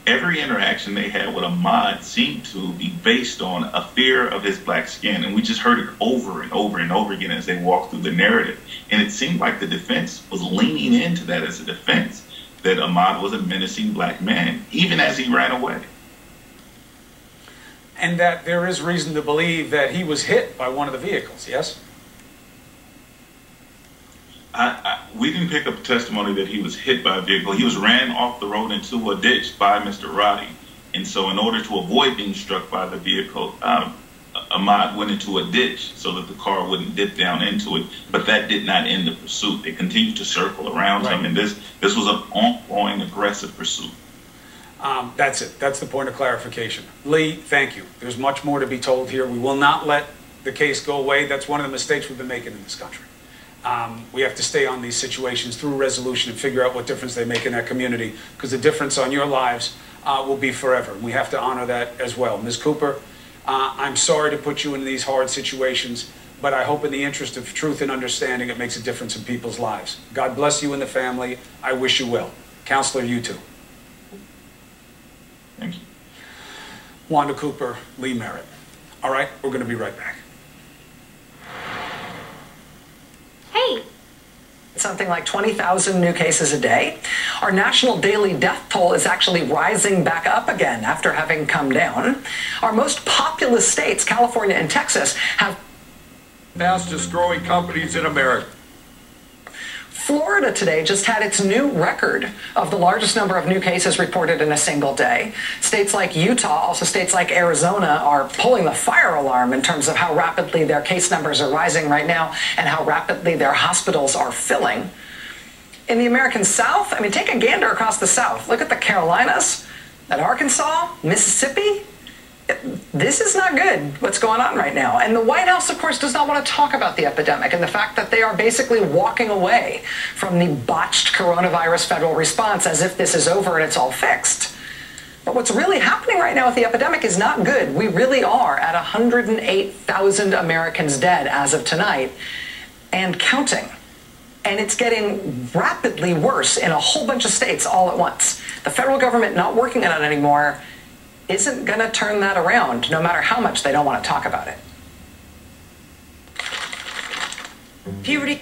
every interaction they had with Ahmaud seemed to be based on a fear of his black skin. And we just heard it over and over and over again as they walked through the narrative. And it seemed like the defense was leaning into that as a defense, that Ahmaud was a menacing black man, even as he ran away. and that there is reason to believe that he was hit by one of the vehicles, yes? We didn't pick up testimony that he was hit by a vehicle. He was ran off the road into a ditch by Mr. Roddy. And so in order to avoid being struck by the vehicle, Ahmad went into a ditch so that the car wouldn't dip down into it. But that did not end the pursuit. They continued to circle around him, and this was an ongoing aggressive pursuit. That's it. That's the point of clarification. Lee, thank you. There's much more to be told here. We will not let the case go away. That's one of the mistakes we've been making in this country. We have to stay on these situations through resolution and figure out what difference they make in that community, because the difference on your lives will be forever. We have to honor that as well. Ms. Cooper, I'm sorry to put you in these hard situations, but I hope in the interest of truth and understanding it makes a difference in people's lives. God bless you and the family. I wish you well. Counselor, you too. Thank you. Wanda Cooper, Lee Merritt. All right, we're going to be right back. Hey. Something like 20,000 new cases a day. Our national daily death toll is actually rising back up again after having come down. Our most populous states, California and Texas, have fastest growing companies in America. Florida today just had its new record of the largest number of new cases reported in a single day. States like Utah, also states like Arizona, are pulling the fire alarm in terms of how rapidly their case numbers are rising right now and how rapidly their hospitals are filling. In the American South, I mean, take a gander across the South. Look at the Carolinas, at Arkansas, Mississippi. This is not good, what's going on right now. And the White House, of course, does not want to talk about the epidemic and the fact that they are basically walking away from the botched coronavirus federal response as if this is over and it's all fixed. But what's really happening right now with the epidemic is not good. We really are at 108,000 Americans dead as of tonight and counting. And it's getting rapidly worse in a whole bunch of states all at once. The federal government not working on it anymore isn't going to turn that around, no matter how much they don't want to talk about it. Puberty.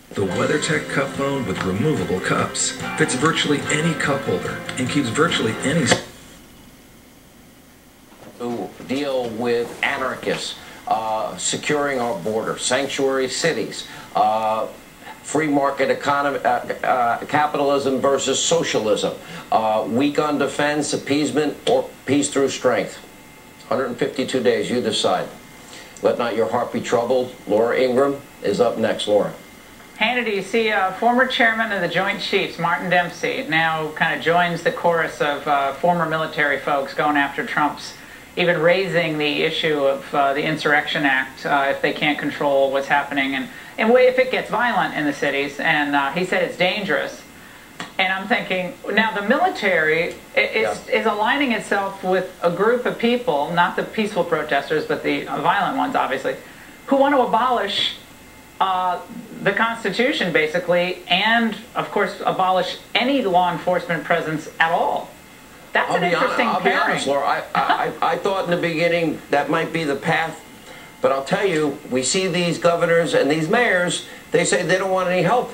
The WeatherTech cup phone with removable cups fits virtually any cup holder and keeps virtually any... To deal with anarchists, securing our border, sanctuary cities, free market economy, capitalism versus socialism, weak on defense, appeasement, or peace through strength. 152 days, you decide. Let not your heart be troubled. Laura Ingraham is up next. Laura. Hannity, you see former chairman of the Joint Chiefs, Martin Dempsey, now kind of joins the chorus of former military folks going after Trump's, even raising the issue of the Insurrection Act if they can't control what's happening and if it gets violent in the cities. And he said it's dangerous. And I'm thinking, now the military is aligning itself with a group of people, not the peaceful protesters, but the violent ones, obviously, who want to abolish the Constitution, basically, and, of course, abolish any law enforcement presence at all. That's an interesting pairing. I'll be honest, Laura. I thought in the beginning that might be the path, but I'll tell you, we see these governors and these mayors, they say they don't want any help.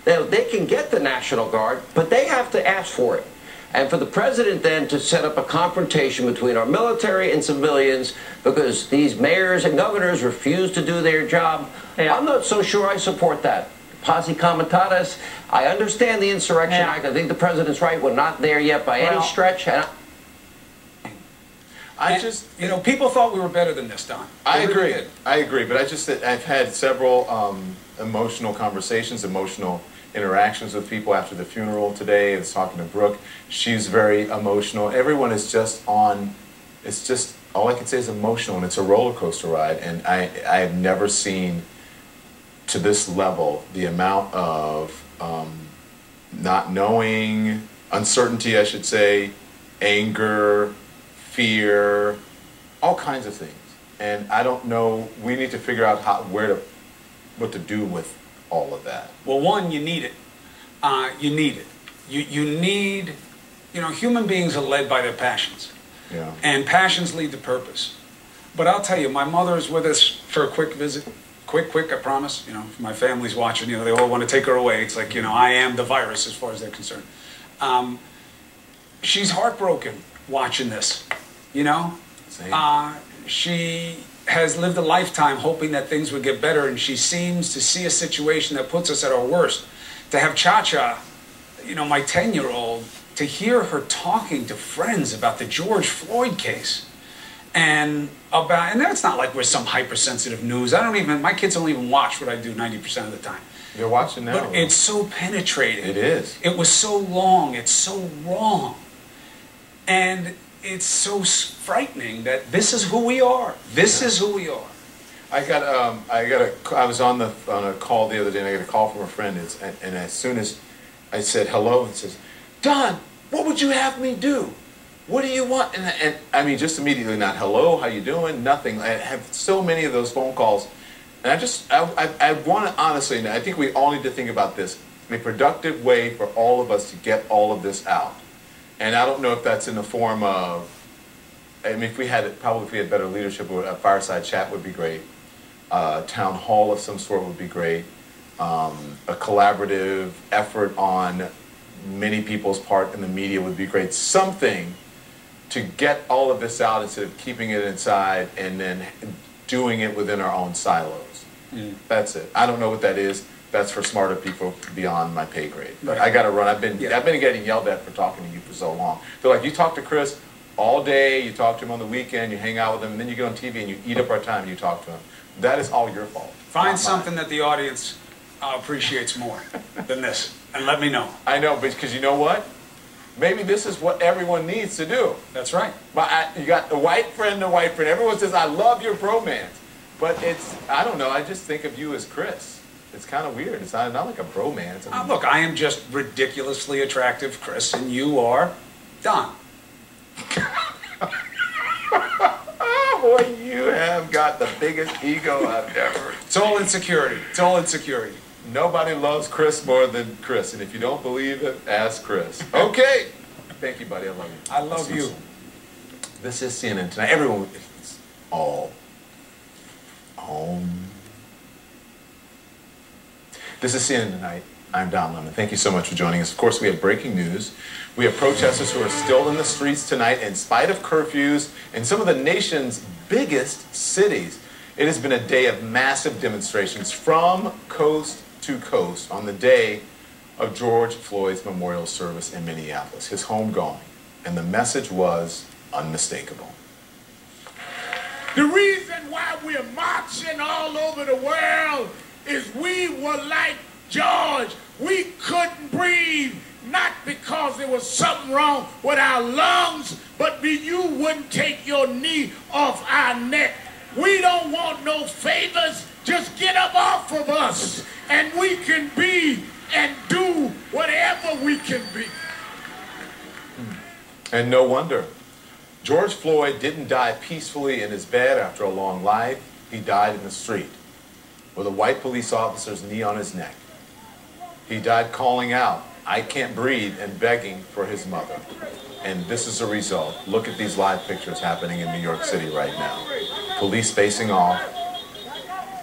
They can get the National Guard, but they have to ask for it. And for the president then to set up a confrontation between our military and civilians because these mayors and governors refuse to do their job, I'm not so sure I support that. Posse comitatus, I understand the Insurrection Act. I think the president's right. We're not there yet by any stretch. You know, people thought we were better than this, Don. I agree. I agree. But I've had several emotional conversations, emotional interactions with people after the funeral today. I was talking to Brooke. She's very emotional. Everyone is just on, it's just, all I can say is emotional, and it's a roller coaster ride. And I have never seen to this level the amount of not knowing, uncertainty, I should say, anger, fear, all kinds of things. And I don't know, we need to figure out what to do with all of that. Well, one, you need it. You need it. You need, you know, human beings are led by their passions. Yeah. And passions lead to purpose. But I'll tell you, my mother is with us for a quick visit. Quick, I promise. You know, if my family's watching, you know, they all want to take her away. It's like, you know, I am the virus as far as they're concerned. She's heartbroken watching this, you know? She has lived a lifetime hoping that things would get better, and she seems to see a situation that puts us at our worst. To have Cha-Cha, you know, my 10-year-old, to hear her talking to friends about the George Floyd case, and that's not like we're some hypersensitive news. My kids don't even watch what I do 90% of the time. They're watching now. But it's so penetrating. It is. It was so long. It's so wrong. And it's so frightening that this is who we are. This is who we are. I was on a call the other day, and I got a call from a friend, and as soon as I said hello, it says, "Don, what would you have me do? What do you want?" And I mean, just immediately, not hello, how you doing, nothing. I have so many of those phone calls, and I want to honestly, and I think we all need to think about this, a productive way for all of us to get all of this out. And I don't know if that's in the form of, I mean, if we had better leadership, a fireside chat would be great. A town hall of some sort would be great. A collaborative effort on many people's part in the media would be great. Something to get all of this out instead of keeping it inside and then doing it within our own silos. That's it. I don't know what that is. That's for smarter people beyond my pay grade. But I got to run. I've been getting yelled at for talking to you for so long. They're like, you talk to Chris all day, you talk to him on the weekend, you hang out with him, and then you get on TV and you eat up our time and you talk to him. That is all your fault. Find something that the audience appreciates more than this, and let me know. I know, because you know what? Maybe this is what everyone needs to do. That's right. You got the white friend, Everyone says, I love your bromance. But it's, I don't know, I just think of you as Chris. It's kind of weird. It's not like a bromance. I mean, look, I am just ridiculously attractive, Chris, and you are Don. Boy, you have got the biggest ego I've ever. It's all insecurity. It's all insecurity. Nobody loves Chris more than Chris, and if you don't believe it, ask Chris. Okay. Thank you, buddy. I love you. I love you. This is CNN Tonight. Everyone, it's all home. This is CNN Tonight. I'm Don Lemon. Thank you so much for joining us. Of course, we have breaking news. We have protesters who are still in the streets tonight in spite of curfews in some of the nation's biggest cities. It has been a day of massive demonstrations from coast to coast on the day of George Floyd's memorial service in Minneapolis, his homegoing. And the message was unmistakable. The reason why we're marching all over the world is we were like George. We couldn't breathe, not because there was something wrong with our lungs, but you wouldn't take your knee off our neck. We don't want no favors. Just get up off of us, and we can be and do whatever we can be. And no wonder. George Floyd didn't die peacefully in his bed after a long life. He died in the street with a white police officer's knee on his neck. He died calling out, "I can't breathe," and begging for his mother. And this is the result. Look at these live pictures happening in New York City right now. Police facing off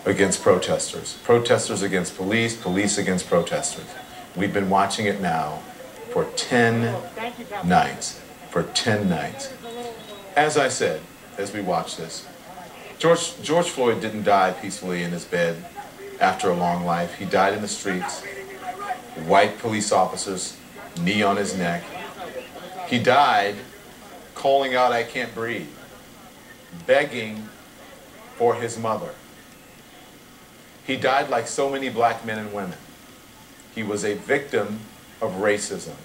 against protesters. Protesters against police, police against protesters. We've been watching it now for 10 nights. For 10 nights. As I said, as we watch this, George Floyd didn't die peacefully in his bed after a long life. He died in the streets. White police officers, knee on his neck. He died calling out, "I can't breathe," begging for his mother. He died like so many black men and women. He was a victim of racism.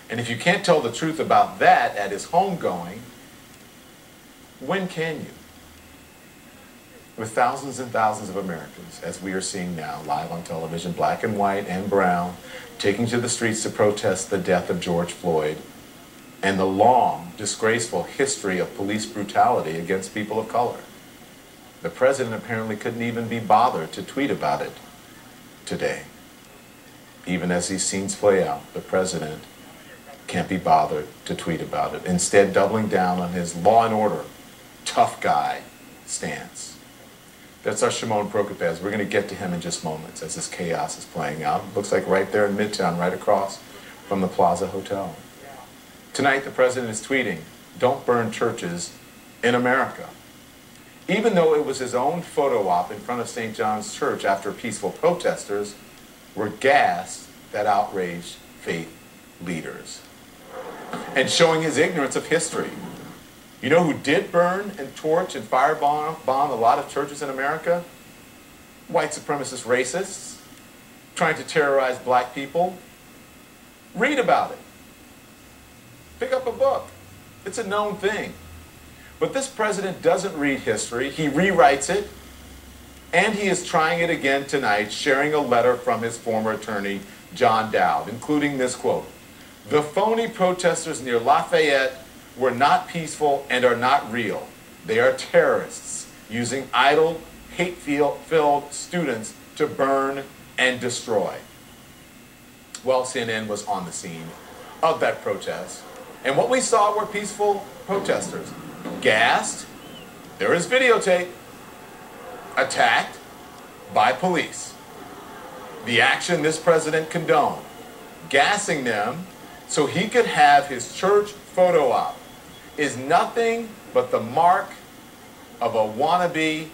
And if you can't tell the truth about that at his homegoing, when can you? With thousands and thousands of Americans, as we are seeing now, live on television, black and white and brown, taking to the streets to protest the death of George Floyd and the long, disgraceful history of police brutality against people of color. The president apparently couldn't even be bothered to tweet about it today. Even as these scenes play out, the president can't be bothered to tweet about it, instead doubling down on his law and order, tough guy stance. That's our Shimon Prokupecz. We're going to get to him in just moments as this chaos is playing out. Looks like right there in Midtown, right across from the Plaza Hotel. Tonight, the president is tweeting, "Don't burn churches, in America. Even though it was his own photo op in front of St. John's Church after peaceful protesters were gassed that outraged faith leaders. And showing his ignorance of history. You know who did burn and torch and firebomb a lot of churches in America? White supremacist racists trying to terrorize black people. Read about it. Pick up a book. It's a known thing. But this president doesn't read history. He rewrites it. And he is trying it again tonight, sharing a letter from his former attorney, John Dowd, including this quote: "The phony protesters near Lafayette were not peaceful and are not real. They are terrorists using idle, hate-filled students to burn and destroy." Well, CNN was on the scene of that protest. And what we saw were peaceful protesters gassed, there is videotape, attacked by police. The action this president condoned, gassing them so he could have his church photo op, is nothing but the mark of a wannabe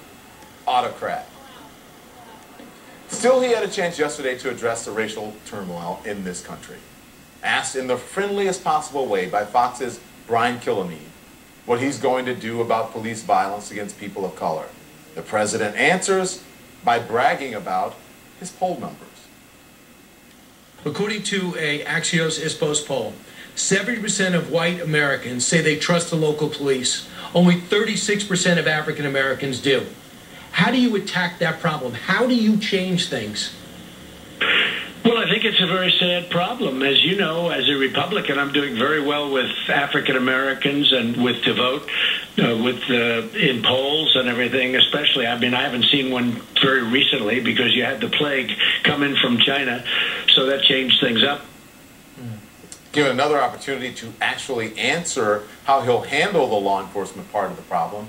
autocrat. Still, he had a chance yesterday to address the racial turmoil in this country. Asked in the friendliest possible way by Fox's Brian Kilmeade what he's going to do about police violence against people of color, the president answers by bragging about his poll numbers. According to a Axios ISPOS poll, 70% of white Americans say they trust the local police. Only 36% of African Americans do. How do you attack that problem? How do you change things? Well, I think it's a very sad problem. As you know, as a Republican, I'm doing very well with African Americans and with to vote, in polls and everything, especially. I mean, I haven't seen one very recently because you had the plague come in from China, so that changed things up. Given another opportunity to actually answer how he'll handle the law enforcement part of the problem,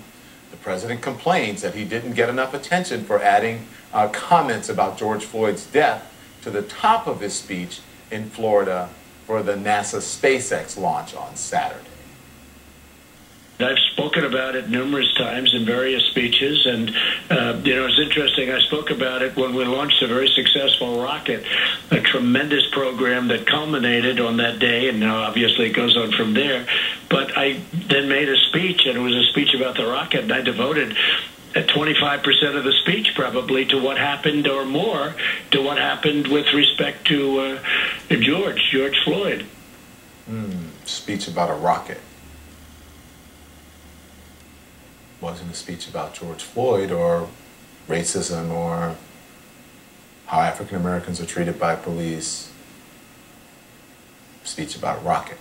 the president complains that he didn't get enough attention for adding comments about George Floyd's death to the top of his speech in Florida for the NASA SpaceX launch on Saturday. I've spoken about it numerous times in various speeches, and it's interesting. I spoke about it when we launched a very successful rocket, a tremendous program that culminated on that day, and now obviously it goes on from there. But I then made a speech, and it was a speech about the rocket, and I devoted 25% of the speech probably to what happened, or more, to what happened with respect to George Floyd. Speech about a rocket. Wasn't a speech about George Floyd or racism or how African Americans are treated by police. Speech about a rocket.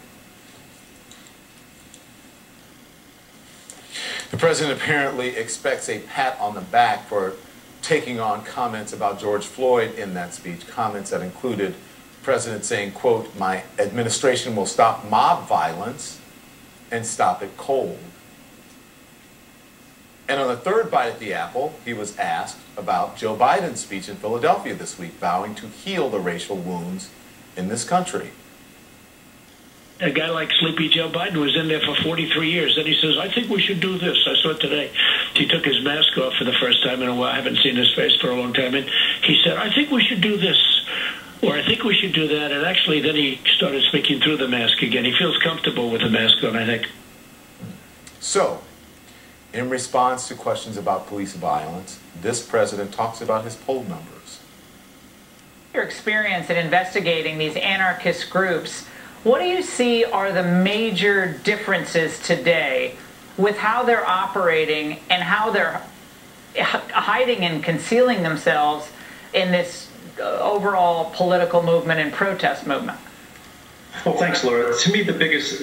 The president apparently expects a pat on the back for taking on comments about George Floyd in that speech, comments that included the president saying, quote, "My administration will stop mob violence and stop it cold." And on the third bite at the apple, he was asked about Joe Biden's speech in Philadelphia this week, vowing to heal the racial wounds in this country. A guy like Sleepy Joe Biden was in there for 43 years. Then he says, "I think we should do this." I saw it today. He took his mask off for the first time in a while. I haven't seen his face for a long time. And he said, "I think we should do this," or "I think we should do that." And actually, then he started speaking through the mask again. He feels comfortable with the mask on, I think. So, in response to questions about police violence, this president talks about his poll numbers. Your experience in investigating these anarchist groups, what do you see are the major differences today with how they're operating and how they're hiding and concealing themselves in this overall political movement and protest movement? Well, thanks, Laura. To me, the biggest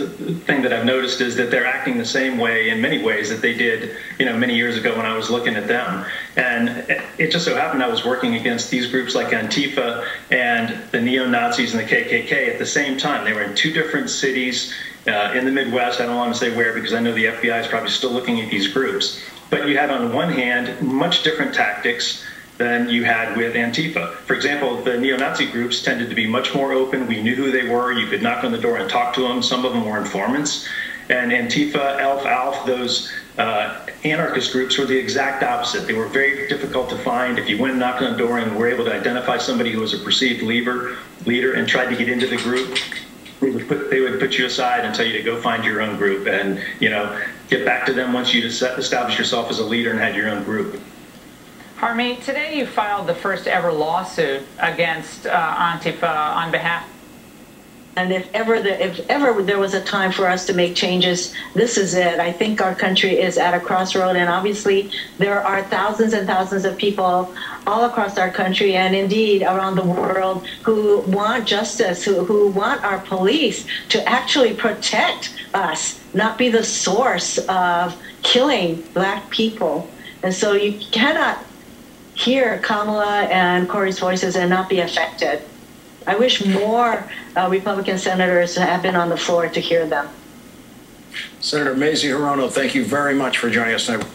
thing that I've noticed is that they're acting the same way in many ways that they did, many years ago when I was looking at them. And it just so happened I was working against these groups like Antifa and the neo-Nazis and the KKK at the same time. They were in two different cities in the Midwest. I don't want to say where because I know the FBI is probably still looking at these groups. But you had, on the one hand, much different tactics than you had with Antifa. For example, the neo-Nazi groups tended to be much more open. We knew who they were. You could knock on the door and talk to them. Some of them were informants. And Antifa, Alf, those Anarchist groups were the exact opposite. They were very difficult to find. If you went and knocked on the door and were able to identify somebody who was a perceived leader and tried to get into the group, they would put you aside and tell you to go find your own group and, you know, get back to them once you'd established yourself as a leader and had your own group. Harmeet, today you filed the first ever lawsuit against Antifa on behalf. And if ever there was a time for us to make changes, this is it. I think our country is at a crossroad, and obviously there are thousands and thousands of people all across our country and indeed around the world who want justice, who want our police to actually protect us, not be the source of killing Black people. And so you cannot hear Kamala and Corey's voices and not be affected. I wish more Republican senators have been on the floor to hear them. Senator Mazie Hirono, thank you very much for joining us tonight.